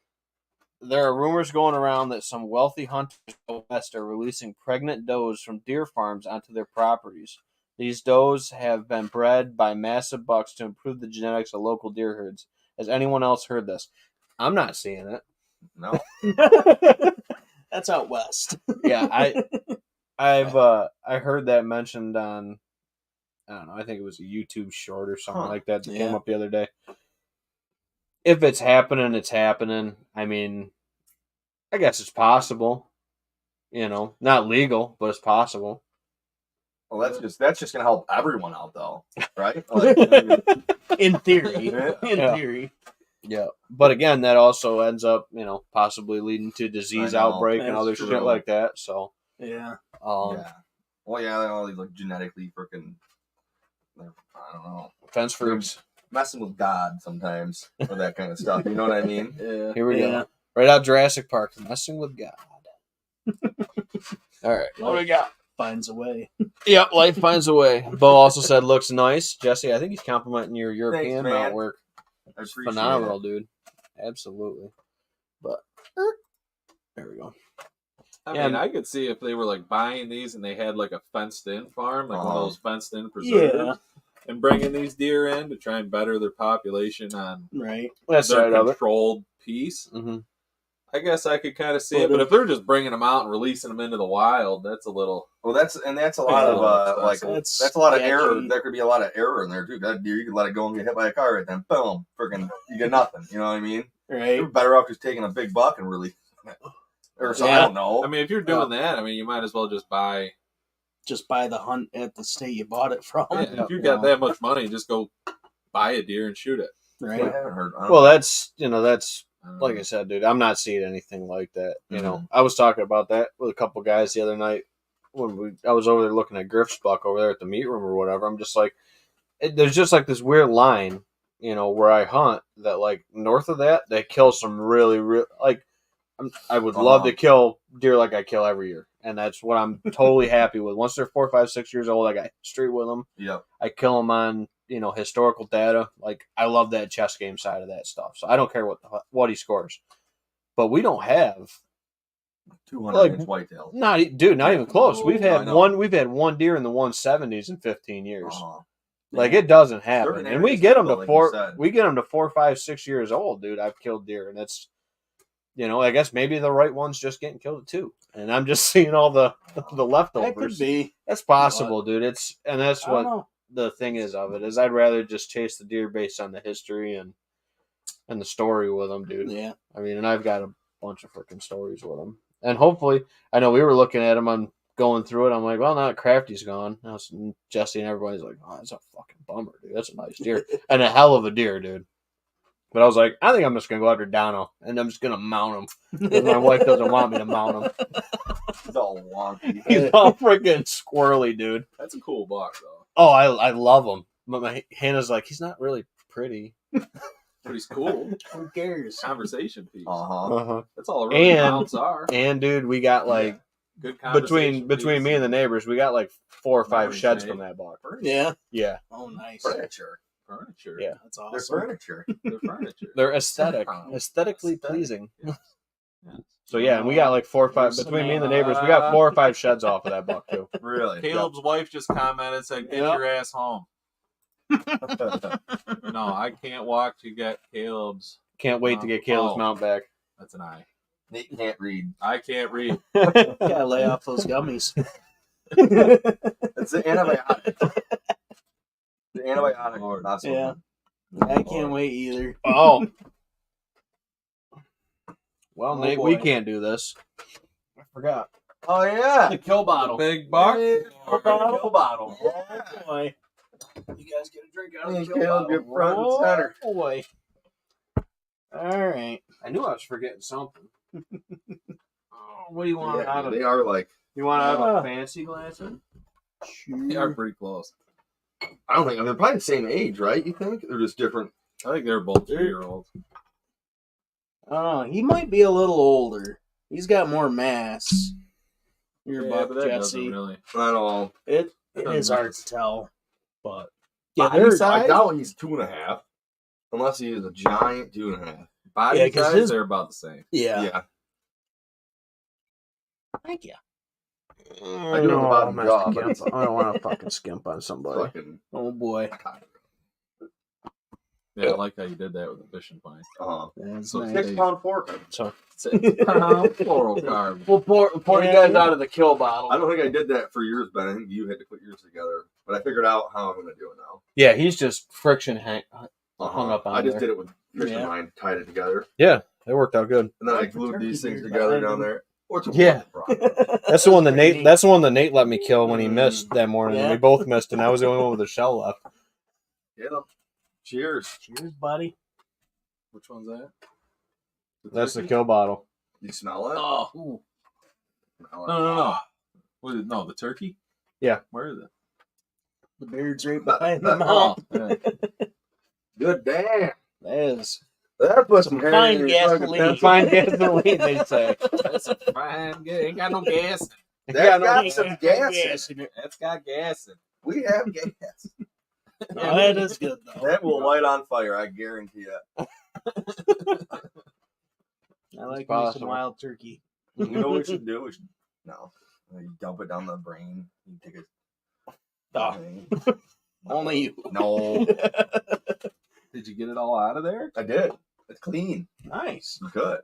There are rumors going around that some wealthy hunters out west are releasing pregnant does from deer farms onto their properties. These does have been bred by massive bucks to improve the genetics of local deer herds. Has anyone else heard this? I'm not seeing it. No. That's out west. Yeah, I heard that mentioned on, I don't know, I think it was a YouTube short or something Huh. like that that Yeah. came up the other day. If it's happening, it's happening. I mean, I guess it's possible. You know, not legal, but it's possible. Well, that's just gonna help everyone out though, right? Like, I mean, In theory. Yeah. In Yeah. theory. Yeah, but again, that also ends up, you know, possibly leading to disease I know. outbreak and That's other true. shit like that. So, Yeah. yeah. Well, yeah, all these like genetically freaking. I don't know. fence freaks. Messing with God sometimes with that kind of stuff. You know what I mean? Yeah. Here we Yeah. go. Right out Jurassic Park, messing with God. All right, what do we got? Finds a way. Yep, life finds a way. Bo also said looks nice. Jesse, I think he's complimenting your European man. mount work. I It's appreciate phenomenal, it. dude. Absolutely. But there we go. I Yeah, mean, I could see if they were like buying these and they had like a fenced in farm, like one of Uh-huh. those fenced in preserves, Yeah. and bringing these deer in to try and better their population on Right. That's their right of it. controlled piece. Mm-hmm. I guess I could kind of see it, but if they're just bringing them out and releasing them into the wild, that's a little. Well, that's a lot of like That's that's a lot of sketchy. error. There could be a lot of error in there too. That deer, you could let it go and get hit by a car right then. Boom, freaking, you get nothing. You know what I mean? Right. You're better off just taking a big buck and releasing it, or something. Yeah. I don't know. I mean, if you're doing that, I mean, you might as well just buy. Just buy the hunt at the state you bought it from. Yeah, if you got that much money, just go buy a deer and shoot it. I Right. haven't heard. I don't Well, know. that's I don't like know. I said, dude. I'm not seeing anything like that. You know, Mhm. I was talking about that with a couple guys the other night when I was over there looking at Griff's buck over there at the meat room or whatever. I'm just like, there's just like this weird line, you know, where I hunt that like north of that they kill some really like. I would love to kill deer like I kill every year, and that's what I'm totally happy with. Once they're 4, 5, 6 years old, I got history with them. Yep. I kill them on, you know, historical data. Like I love that chess game side of that stuff. So I don't care what he scores. But we don't have 200-inch whitetails. not even close. We've I had know. one deer in the 170s in 15 years. Uh-huh. Like it doesn't happen. Certain And we areas get them do, to like you said. we get them to 4, 5, 6 years old, dude. I've killed deer, and it's, you know, I guess maybe the right one's just getting killed at 2, and I'm just seeing all the That could leftovers. be. That's possible, dude. That's I don't what know. the thing is of it is. I'd rather just chase the deer based on the history and the story with them, dude. Yeah. I mean, and I've got a bunch of freaking stories with them, and hopefully, I know we were looking at them on going through it. I'm like, well, now that Crafty's gone, now Jesse and everybody's like, oh, that's a fucking bummer, dude. That's a nice deer and a hell of a deer, dude. But I was like, I think I'm just gonna go after Dono and I'm just gonna mount him. 'Cause my wife doesn't want me to mount him. It's all wonky. He's all freaking squirrely, dude. That's a cool box, though. Oh, I love him. But my Hannah's like, he's not really pretty. But he's cool. Who cares? Conversation piece. Uh-huh. Uh-huh. That's all really And- mounts are. And dude, we got like Good between conversation me and the neighbors, we got like 4 or 5 Memories sheds made. from that buck. Yeah. Yeah, Oh, nice. Furniture. Furniture. Yeah. That's They're awesome. furniture. They're furniture. they're aesthetic, Aesthetic. aesthetically pleasing. Yeah. Yeah. So yeah, and we got like 4 or 5 There's between me and the some, neighbors. We got 4 or 5 sheds off of that buck too. Really? Caleb's wife just commented, said, "Get Yep. your ass home." No, I can't walk to get Caleb's. Can't wait to get Caleb's Oh. mount back. That's an I. Nate can't read. I can't read. Gotta lay off those gummies. It's the antibiotic. The antibiotic. Lord. Not so Yeah. good. I can't wait either. Oh, Well, Oh, Nate, boy. we can't do this. I forgot. Oh yeah. The kill bottle. Big buck. Kill bottle. Yeah. Oh, boy. You guys get a drink out of Me the and kill Caleb bottle. get front and center. Oh, boy. All right. I knew I was forgetting something. Oh, what do you want out Yeah, of they it? are like. You want out of Ah. a fancy glass? They are pretty close. I don't think they're probably the same age, right? You think they're just different? I think they're both 3-year-olds. Oh, he might be a little older. He's got more mass. Your buck, but that doesn't Jesse. really. Not all. It doesn't is hard matter. to tell, but Body they're- size? I doubt he's 2.5, unless he is a giant 2.5. Body Yeah, 'cause size, his- they're about the same. yeah. Thank you. I do have the bottom jaw, but it's I don't want to fucking skimp on somebody. fucking. Oh boy, Yeah, I like how you did that with the fishing pine. that's So nice. 6-pound fork. So 6-pound fluorocarbon. We'll pour you guys out of the kill bottle. I don't think I did that for years, Ben. I think you had to put yours together. But I figured out how I'm going to do it now. Yeah, he's just friction hung up on I just there. did it with fishing Yeah. line, tied it together, It worked out good. and then I Like the glued turkey these things beard together behind down him. there. Or it's a Yeah. problem. That's the one that pretty Nate. neat. That's the one that Nate let me kill when he missed that morning. Yeah. We both missed, and I was the only one with a shell left. Yeah. Cheers. cheers, buddy. Which one's that? That's the turkey? kill bottle. You smell it? Oh, Smell it. no. What is it? No, the turkey? Yeah. Where is it? The beard's right behind the Oh, mouth. yeah. Good damn. That is That puts some Some hair fine in your fucking gasoline. pencil. Fine gasoline, they'd say. That's a fine. Ain't got no gas. That's got Yeah, some yeah, gas. gas in it. That's got gas in it. We have gas. No, that is good though. That will light on fire, I guarantee it. I like me possible. some wild turkey. You know what we should do? We should, no. You dump it down the brain. You take it. Oh, only you. No. Did you get it all out of there? I did. It's clean. Nice. Good.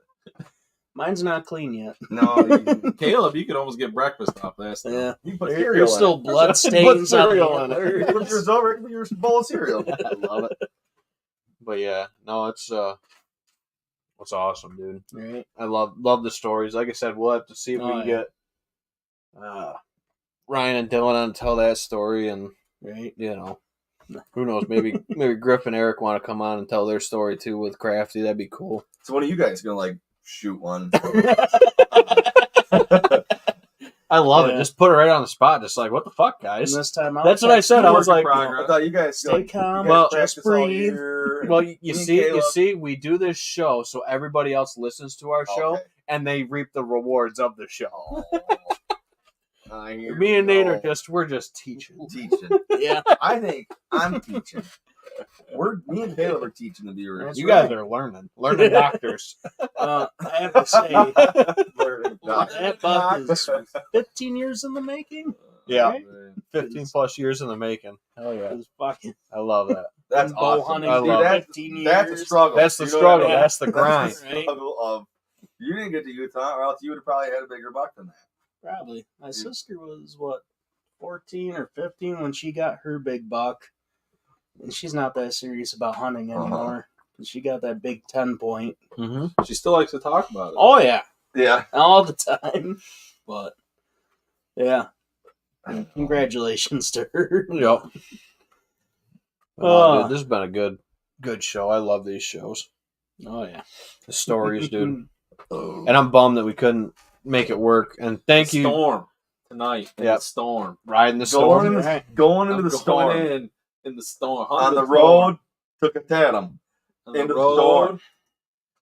Mine's not clean yet. No, you, Caleb, you could almost get breakfast off that stuff. Yeah. you put There- cereal There's in still it. blood stains on cereal the in it. antler. You put yours over, your bowl of cereal. I love it. But yeah, no, it's awesome, dude. Right. I love the stories. Like I said, we'll have to see if we Oh, can yeah. get Ryan and Dylan on to tell that story, and Right. who knows? Maybe Griff and Eric want to come on and tell their story too with Crafty. That'd be cool. So when are you guys gonna like shoot one? I love it. Yeah. Just put it right on the spot. Just like, what the fuck, And guys? this time out. That's what I said. I was like, I thought you guys Stay calm. Well, just practice all breathe. year. well, you Me and see, Caleb- we do this show so everybody else listens to our show, Okay. and they reap the rewards of the show. I hear Me and you. Nate are we're just teaching. teaching. Yeah. I think I'm teaching. Me and Caleb are teaching the viewers. That's You right. guys are learning doctors. I have to say, Learning doctors. that buck is 15 years in the making. Yeah, Right? 15 plus years in the making. Hell yeah, It's fucking I love that. That's bow awesome. hunting I for love that. 15 years. That's a struggle. That's the You know struggle. what I mean? That's the grind. That's the struggle of you didn't get to Utah, or else you would have probably had a bigger buck than that. Probably. My sister was, 14 or 15 when she got her big buck. And she's not that serious about hunting anymore. And she got that big 10 point. Mm-hmm. She still likes to talk about it. Oh, yeah. Yeah. All the time. But, yeah. Congratulations to her. Yep. Oh. Dude, this has been a good show. I love these shows. Oh, yeah. The stories, dude. And I'm bummed that we couldn't make it work. And thank you, Storm tonight. In Yep. the storm. riding the Going, storm. Right. going into I'm the going storm. in the storm. On the road to Katahdam. On the into the road storm.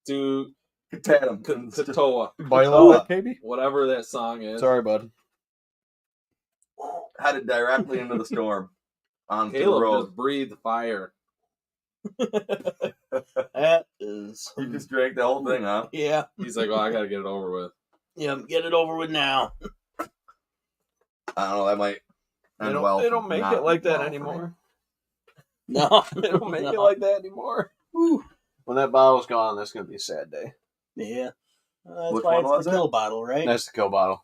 to Katahdam. Katoa. Baila, baby. Whatever that song is. Sorry, bud. Headed directly into the storm. On the Caleb road. just breathed fire. That is. You just drank the whole thing, huh? Yeah. He's like, "Oh, I got to get it over with." Yeah. Get it over with now. I don't know. That might. They end don't, well they don't make not it like that well for anymore. No. They don't make it No. like that anymore. Whew. When that bottle's gone, that's going to be a sad day. Yeah. That's Which why one it's was the it? kill bottle, right? That's the kill bottle.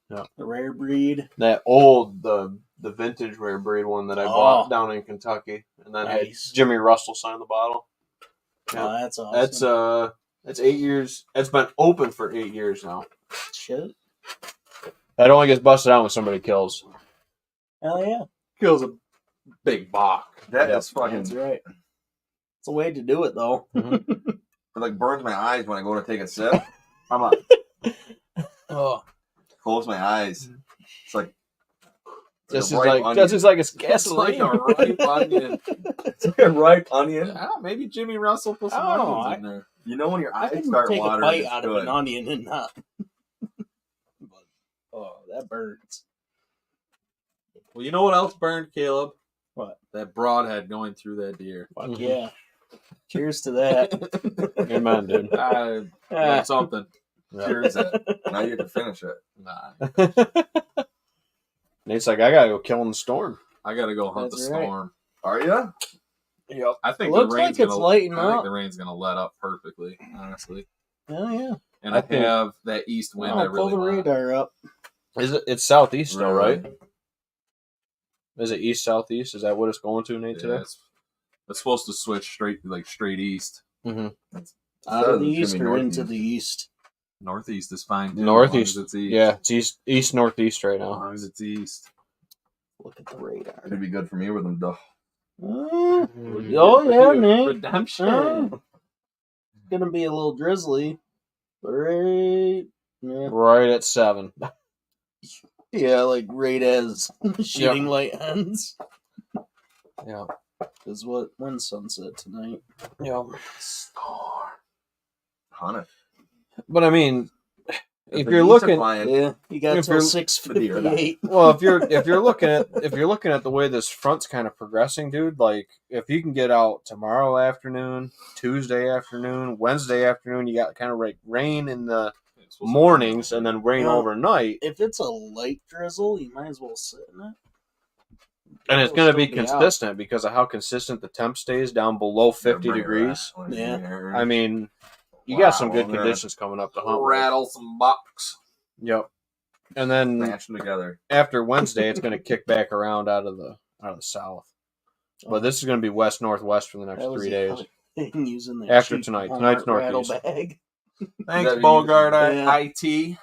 The rare breed. That old, the vintage rare breed one that I bought down in Kentucky. And then had Nice. Jimmy Russell sign the bottle. Oh, that's awesome. That's That's 8 years. It's been open for 8 years now. Shit. That only gets busted out when somebody kills. Hell yeah. Kills a big buck. That Yep. is fucking. That's right. It's a way to do it, though. It like burns my eyes when I go to take a sip. I'm like, Oh, close my eyes. It's like Just a as ripe like onion. that's just like it's It's like gasoline. a ripe onion. It's like a ripe onion. Yeah, maybe Jimmy Russell put some I don't know, onions in there. You know when your I eyes can start take a watering, bite it's out of good. an onion and not. But, oh, that burns. Well, you know what else burned, Caleb? What? That broadhead going through that deer. Fuck Mhm. yeah. Cheers to that. Amen, dude. I Ah, learned something. Cheers it. Now you can finish it. Nah, Nate's like, I gotta go kill in the storm. I gotta go hunt That's the right. storm. Are you? Yep. I think Looks the rain's like it's gonna. lighting I think up. the rain's gonna let up perfectly, honestly. hell yeah. And I I think- have that east wind. I Oh, pull really the want. radar up. Is it? It's southeast still, Right. right? Is it east southeast? Is that what it's going to, Nate? Yeah, Today? it's supposed to switch straight east. Mm-hmm. Out of the It's east gonna or be into northeast. the east. Northeast is fine. Too, Northeast. As long as it's east. Yeah, it's east northeast right As now. long as it's east. Look at the radar. It'd be good for me with them. Duh. Oh, Mhm. yeah, Nate. Redemption. Oh. It's gonna be a little drizzly. Right. Yeah. Right at 7. Yeah, like right as shooting light ends. Yeah. Is when sunset tonight. Yeah. Hunt it. But I mean, if the you're geese are looking, flying, Yeah, you got If till you're- 6:58. well, if you're looking at the way this front's kind of progressing, dude, like if you can get out tomorrow afternoon, Tuesday afternoon, Wednesday afternoon, you got kind of like rain in the It's supposed to be- mornings and then rain Yeah. overnight, If it's a light drizzle, you might as well sit in it. and it's It'll going to be still out. consistent because of how consistent the temp stays down below 50 bring it degrees. around. Yeah. I mean, you got some Wow, good yeah. conditions coming up to hunt. with. rattle some bucks. Yep. And then Match them together. after Wednesday, it's going to kick back around out of the south. But this is going to be west northwest for the next That was 3 the days. other thing, using that After cheap tonight. Walmart Tonight's rattle northeast. bag. Thanks, That Bogart Yeah. IT.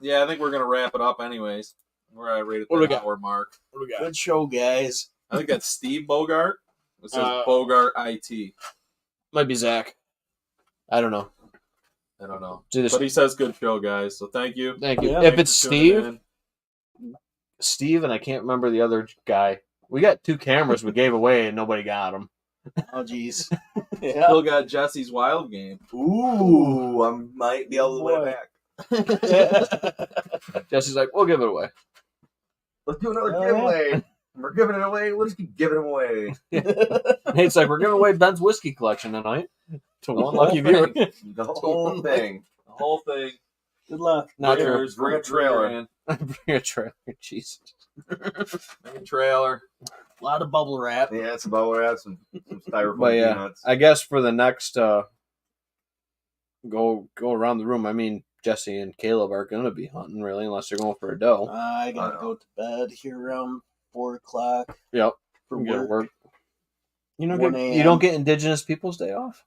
Yeah, I think we're gonna wrap it up anyways. We're right at What do we the got? hour mark. What do we got? Good show, guys. I think that's Steve Bogart. It says Uh, Bogart IT. Might be Zach. I don't know. I don't know, Do this. but he says good show, guys. So thank you. Thank you. Yeah. If Thanks it's for tuning Steve, in. Steve, and I can't remember the other guy. We got 2 cameras we gave away and nobody got them. Oh, jeez. Yeah. Still got Jesse's Wild Game. Ooh, I might be able to win it back. Jesse's like, we'll give it away. Let's do another Oh, yeah. giveaway. We're giving it away. Let's keep giving it away. Nate's like, we're giving away Ben's whiskey collection tonight to one lucky whole viewer. thing. The whole thing. The whole thing. Good luck. Not Bring a- true. bring a trailer. in. Bring a trailer. Jesus. Bring a trailer. A lot of bubble wrap. Yeah, it's about where I have some styrofoam But yeah, peanuts. I guess for the next go around the room. I mean, Jesse and Caleb are gonna be hunting really, unless they're going for a doe. I gotta go to bed here around 4:00 Yep. for You gotta work. work. You don't 1 get a.m. you don't get Indigenous Peoples Day off.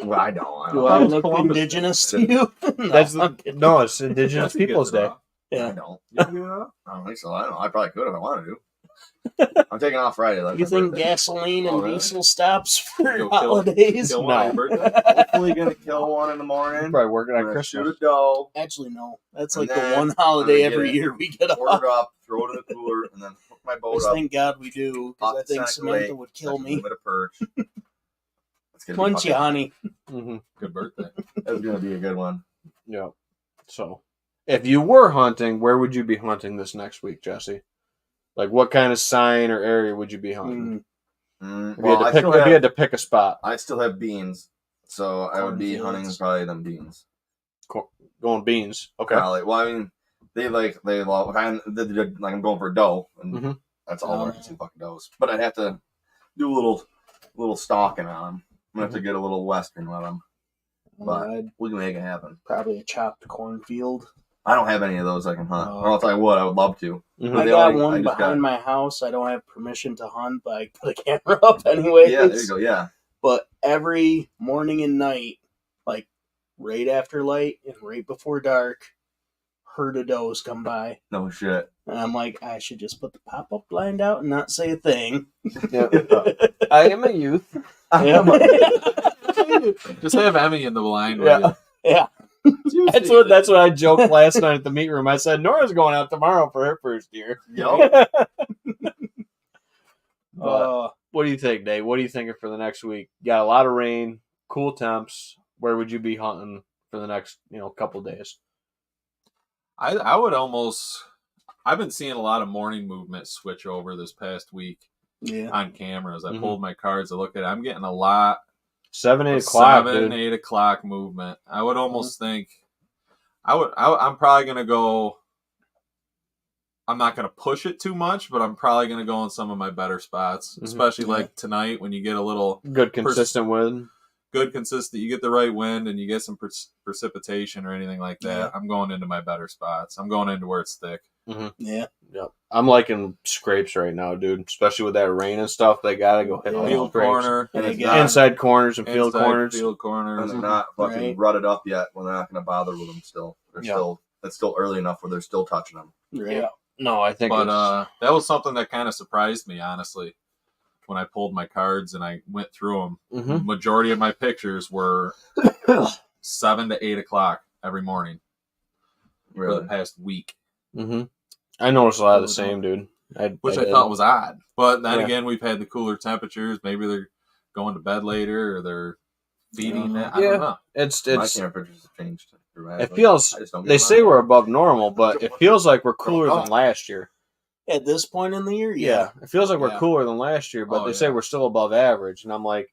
Well, I don't. Do I look indigenous to you? No, That's I'm kidding. no, it's Indigenous Jesse gets Peoples it Day. off. I Yeah. don't. You don't get it off? I don't think so. I don't know. I probably could if I wanted to. I'm taking off Friday. That's You my think birthday. gasoline and Oh, really? diesel stops for Go kill- holidays? Kill one on your No. birthday? Hopefully gonna kill one in the I'm morning. probably working on Gonna shoot Christmas. a doe, Actually, no. That's And like the then one holiday I'm gonna every get it, year we get order off. it up, throw it in the cooler, and then hook my boat Which up. thank God we do, because off I the think Seneca Samantha Lake, would kill me. Limit a perch. That's gonna be Punch you, fucking- honey. Mm-hmm. Good birthday. That's gonna be a good one. Yeah. So, if you were hunting, where would you be hunting this next week, Jesse? Like, what kind of sign or area would you be hunting? If, Well, I still if you have, had to pick a spot, I still have beans, so I would be Cornfields. hunting probably them beans. going beans. Okay. Probably. Well, I mean, they like I'm going for a doe, and Mhm. that's all. I see fucking does. But I'd have to do a little stalking on them. I'm gonna have to get a little western on them. But- I'd We can make it happen. probably a chopped cornfield. I don't have any of those I can hunt. Oh. Or else I would. I would love to. Mhm. I they got already- one I just behind got- my house. I don't have permission to hunt, but I put a camera up anyway. Yeah, there you go. Yeah. But every morning and night, like right after light and right before dark, herd of does come by. No shit. And I'm like, I should just put the pop-up blind out and not say a thing. I am a youth. Just have Emmy in the blind with you. Yeah. That's what I joked last night at the meat room. I said Nora's going out tomorrow for her first year. Yup. What do you think, Dave? What are you thinking for the next week? You got a lot of rain, cool temps. Where would you be hunting for the next, couple days? I would almost. I've been seeing a lot of morning movement switch over this past week Yeah. on cameras. I Mhm. pulled my cards. I look at it. I'm getting a lot 7, 8 of o'clock, 7, dude. 8 o'clock movement. I would almost think. I'm probably gonna go. I'm not gonna push it too much, but I'm probably gonna go in some of my better spots, especially Yeah. like tonight when you get a little Good consistent wind. good consistent. You get the right wind and you get some precipitation or anything like that. Yeah. I'm going into my better spots. I'm going into where it's thick. Yeah. Yep. I'm liking scrapes right now, dude. Especially with that rain and stuff. They gotta go hit all the Field scrapes. corner, And it's Yeah. not, Inside corners and field inside corners. field and corners. they're not fucking Right. rutted up yet. Well, they're not going to bother with them still. They're Yeah. still. It's still early enough where they're still touching them. Right. Yeah. No, I think But it's that was something that kind of surprised me, honestly, when I pulled my cards and I went through them. Mhm. Majority of my pictures were 7 to 8 o'clock every morning for the past week, Mhm. I noticed a lot of the same, dude. which I did. thought was odd. But then Yeah. again, we've had the cooler temperatures. Maybe they're going to bed later or they're feeding that. I Yeah. don't know. it's My temperatures have changed it dramatically. feels. I just don't get They say mine. we're above normal, but it feels like we're cooler than last year. At this point in the year, Yeah, it feels like we're Yeah. cooler than last year, but Oh, they say yeah. we're still above average, and I'm like,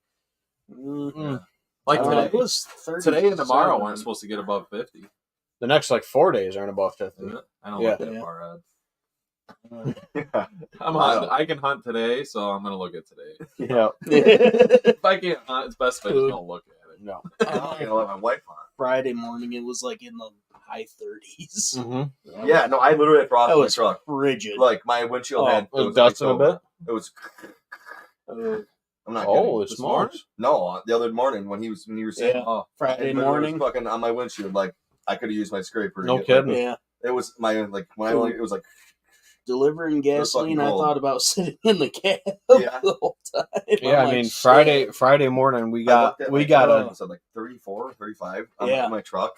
Like It today. was 30. Today and tomorrow weren't supposed to get above 50. the next 4 days aren't above 50. Is it? I don't Yeah. look that Yeah. far ahead. Yeah. I'm Wow. hunting. I can hunt today, so I'm gonna look at today. Yeah, If I can't hunt, it's best if I just don't look at it. no. I'm gonna let my wife on. Friday morning, it was like in the high 30s. Mm-hmm. Yeah, no, I literally had frost That in my was truck. frigid. Like my windshield had. Was it dusting a bit? It was. I'm not Holy kidding. smokes! No, the other morning when he was saying, Yeah. Oh, Friday it literally morning. was fucking on my windshield. Like I could have used my scraper. to No get, kidding. like, Yeah. it was my when I only it was like Delivering gasoline, I cold. thought about sitting in the cab Yeah. the whole time. Yeah, I'm I mean like, Friday morning we I got looked at we my got truck, a it said like 34, 35 on Yeah. my truck.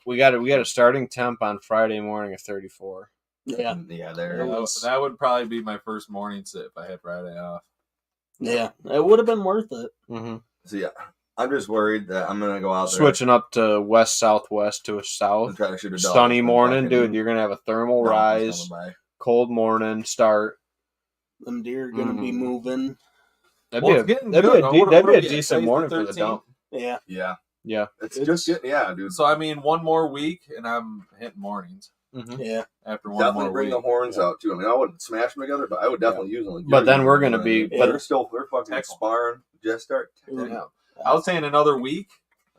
we got a starting temp on Friday morning of 34. Yeah. Yeah, there. It it was. was- that would probably be my first morning sit if I had Friday off. Yeah. It would have been worth it. Mm-hmm. So yeah, I'm just worried that I'm gonna go out there Switching up to west southwest to a and south. try to shoot a dog. Sunny and morning, fucking dude. You're gonna have a thermal donkey's rise. coming by. Cold morning start. Them deer are going to be moving. That'd Well, be it's getting that'd good. be What that'd are be a we at? decent Today's morning the for the 13th? dump. Yeah. Yeah, Yeah. it's It's- just getting dude. So I mean, one more week and I'm hitting mornings Mm-hmm. Yeah. after one Definitely more bring week. the horns out too. I mean, I wouldn't smash them together, but I would definitely use them. Like But you're then using we're them, gonna you know be- what I mean? but- they're fucking Heck. sparring. Just start. Yeah. I was saying another week,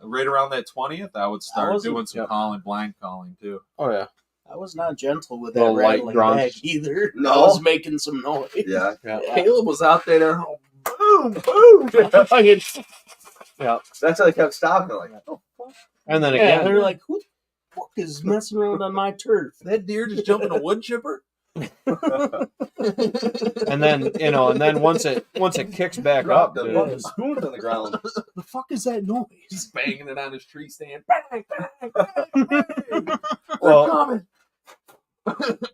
right around that 20th, I would start wasn't- doing some Yep. calling, blind calling too. Oh yeah. I was not gentle with that Little light rattling grunts. back either. No. I was making some noise. Yeah, Yeah. Caleb was out there. boom, boom. Yeah. That's how they kept stopping. They're like, oh, fuck. And then Yeah, again, they're like, who the fuck is messing around on my turf? That deer just jumping a wood chipper. and then once it kicks back up, Dropped the dude, fucking spoons on the ground. The fuck is that noise? He's banging it on his tree stand. Bang, bang, bang. Well- coming.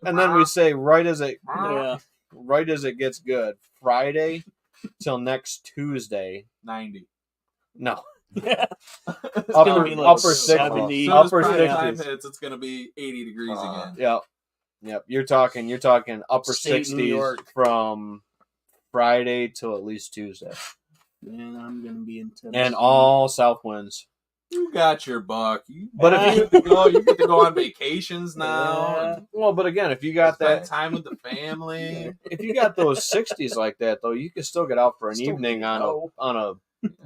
and then we say right as it gets good, Friday till next Tuesday. 90. No, Yeah. upper be like upper 70. 60s, Soon as upper prime time 60s. hits, it's going to be 80 degrees again. Yep. You're talking upper State New 60s York. from Friday till at least Tuesday, Man, I'm gonna be in Tennessee. and all south winds. You got your buck. But if you get to go on vacations now. Yeah. And Well, but again, if you got spend that, time with the family. if you got those 60s like that, though, you can still get out for an Still evening can on a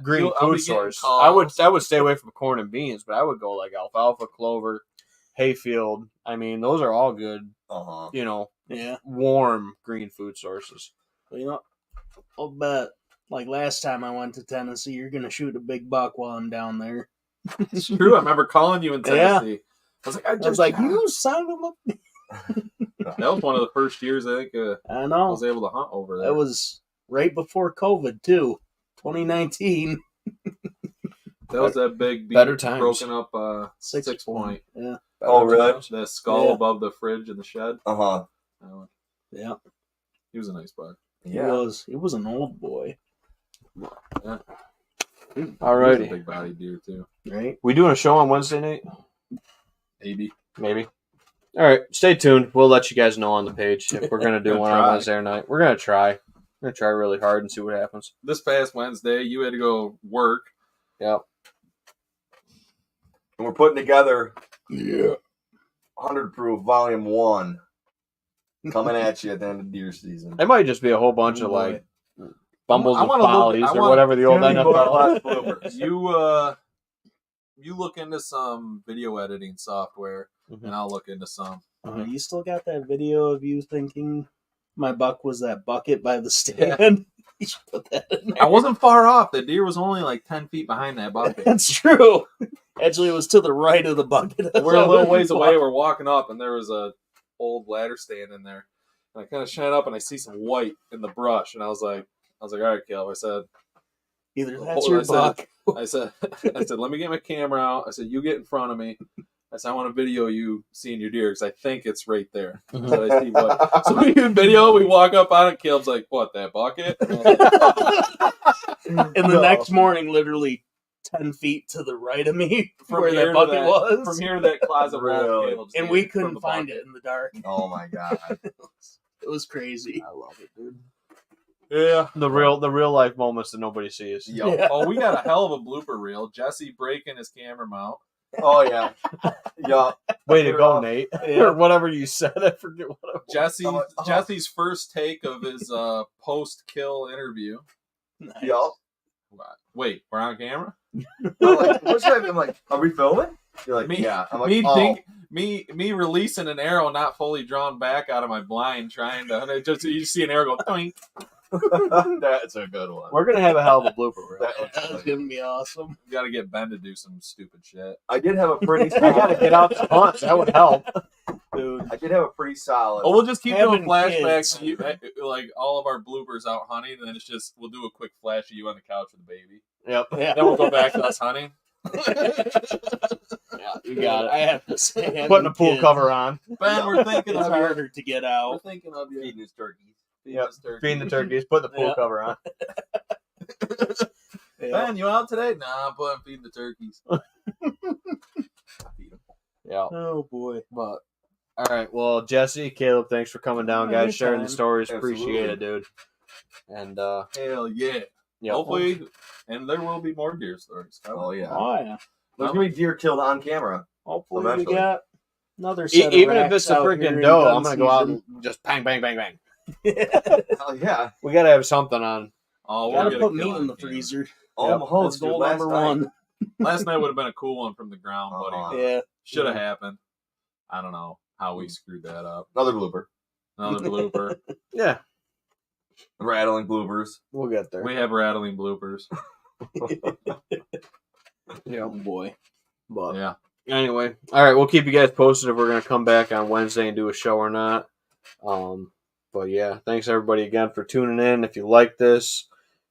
green I'll food be getting source. calls. I would stay away from corn and beans, but I would go like alfalfa, clover, hayfield. I mean, those are all good, Yeah. warm green food sources. Well, I'll bet Like last time I went to Tennessee, you're gonna shoot a big buck while I'm down there. It's true. I remember calling you in Yeah. Tennessee. I was like, I was like, you son of a. that was one of the first years I think I I know. was able to hunt over there. That was right before COVID too, 2019. That was that big beat, Better times. broken up 6 point. Yeah, Oh, really? The skull Yeah. above the fridge in the shed. Uh-huh. That one. yeah. He was a nice buck. Yeah. He was an old boy, All He was a righty. big body deer too. right? We doing a show on Wednesday night? Maybe. Maybe. All right, stay tuned. We'll let you guys know on the page if we're gonna do Gonna one on try. Wednesday night. We're gonna try. We're gonna try really hard and see what happens. This past Wednesday, you had to go work. Yep. And we're putting together Yeah. 100 proof volume 1 coming at you at the end of deer season. It might just be a whole bunch of like bumbles I and wanna look- follies I or want- whatever the old Gonna be NFL. bloopers. You look into some video editing software, Mhm. and I'll look into some. You still got that video of you thinking my buck was that bucket by the stand? You should put that in there. I wasn't far off. The deer was only like 10 feet behind that bucket. That's true. Actually, it was to the right of the bucket. We're a little ways away. We're walking up, and there was a old ladder stand in there. And I kind of shine up, and I see some white in the brush, and I was like, all right, Caleb. I said, Either that's Hold your on, I said- buck. I said, let me get my camera out. I said, you get in front of me. I said, I want to video you seeing your deer because I think it's right there. So I see what. So we do video. We walk up on it. Caleb's like, what, that bucket? And I was like, And the next morning, literally 10 feet to the right of me, From where here that to bucket that- was. from here to that closet wall. Really? Caleb's And deer we from couldn't the find bucket. it in the dark. Oh my god. It was crazy. I love it, dude. Yeah. The real life moments that nobody sees. Yo. Yeah. Oh, we got a hell of a blooper reel. Jesse breaking his camera mount. Oh yeah. Yeah. Way to Put it go, off. Nate. Yeah. Or whatever you said. I forget what it was. Jesse's first take of his post-kill interview. Nice. Yo. Wait, we're on camera? I'm like, what's happening? I'm like, are we filming? You're like, Me- yeah. I'm like, me oh. think me releasing an arrow not fully drawn back out of my blind, trying to, and it just you see an arrow go doink. That's a good one. We're gonna have a hell of a blooper reel. That was going to be awesome. You got to get Ben to do some stupid shit. I did have a pretty. We gotta get out to hunt. That would help. Dude. I did have a pretty solid. Oh, we'll just keep doing Having flashbacks. kids. To you, like all of our bloopers out hunting, and then it's just we'll do a quick flash of you on the couch with the baby. Yep. Yeah. Then we'll go back to us hunting. Yeah, you got it. I have to say, having Putting a pool kids, cover on. Ben, we're thinking It's of you. harder to get We're out. thinking of you. feeding his turkeys. Feeding Yep. us turkey. Feeding the turkeys. Put the pool Yeah. cover on. Yeah. Ben, you out today? Nah, but I'm feeding the turkeys. Yeah. Oh boy. But all right. Well, Jesse, Caleb, thanks for coming down, guys. Sharing the Anytime. stories. Absolutely. Appreciate it, dude. And Hell yeah. yeah. Hopefully, and there will be more deer stories. Oh yeah. Oh yeah. There's gonna be deer killed on camera. Hopefully Eventually. we got another set of Even if racks it's a out here freaking in doe, gun I'm gonna go out season. and just bang, bang, bang, bang. Hell yeah. We gotta have something on. Oh, we're Gotta gonna put kill meat on in the camera. freezer. Almost. That's goal dude, number last night. one. Last night would have been a cool one from the ground, buddy. Uh-huh. Yeah. Should have happened. I don't know how we screwed that up. Another blooper. Another blooper. Yeah, Rattling bloopers. we'll get there. We have rattling bloopers. Yeah. Oh boy. But Yeah. anyway, all right, we'll keep you guys posted if we're gonna come back on Wednesday and do a show or not. But yeah, thanks everybody again for tuning in. If you like this,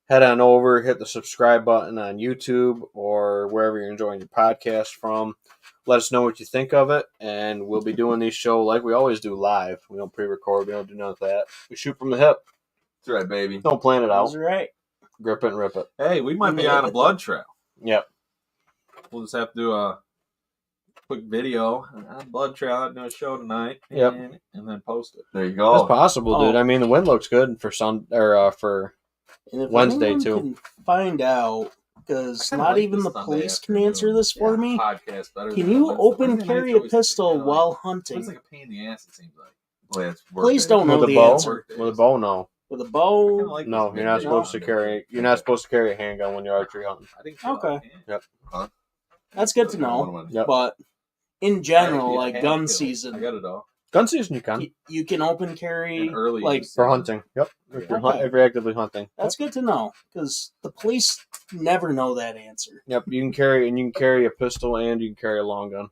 head on over, hit the subscribe button on YouTube or wherever you're enjoying your podcast from. Let us know what you think of it, and we'll be doing these shows like we always do live. We don't pre-record, we don't do none of that. We shoot from the hip. That's right, baby. Don't plan it That out. was right. Grip it and rip it. Hey, we might be on a blood trail. Yep. We'll just have to do a quick video on blood trail, do a show tonight, Yep. and then post it. There you That's go. possible, dude. Oh. I mean, the wind looks good for for And if Wednesday, anyone too. Can find out, because Kinda not like even the the Sunday police can afternoon. answer this for me. Podcast better Can than you Wednesday. open Wednesday carry night's a always pistol kinda while It's hunting like a pain in the ass. It seems like. Well, yeah, it's work Please day. don't know with a the bow. answer. With a bow, no. with a I bow? kinda like No, this you're not midday supposed to hunt. carry. You're not supposed to carry a handgun when you're archery hunting. I think so. Okay. Yeah. That's good to know. One. Yep. But in general, Yeah, like hand gun kill. season, I got it all. Gun season, you can. You can open carry In early like use. For hunting. Yep. If you're, Okay. if you're actively hunting. that's good to know because the police never know that answer. Yep. You can carry a pistol and you can carry a long gun.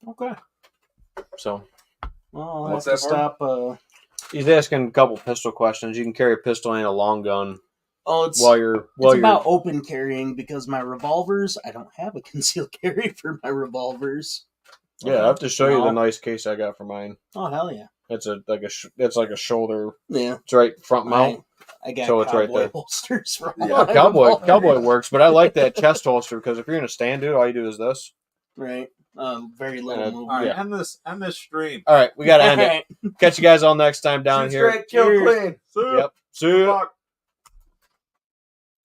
Okay. So Well, I'll What's have to that for? stop. he's asking a couple pistol questions. You can carry a pistol and a long gun It's while you're about open carrying because my revolvers. I don't have a concealed carry for my revolvers. Yeah, I have to show you the No. nice case I got for mine. Oh hell yeah! It's like a shoulder. Yeah, It's right front mount. I got So it's right cowboy there. holsters for Yeah, all my Cowboy revolvers. works, but I like that chest holster because if you're in a stand, dude, all you do is this. Right. Very little movement. All right, Yeah. end this stream. All right, we gotta end it. Alright. Catch you guys all next time down Shoot here. straight, kill Cheers. clean. See ya. Yep. See ya. Good luck.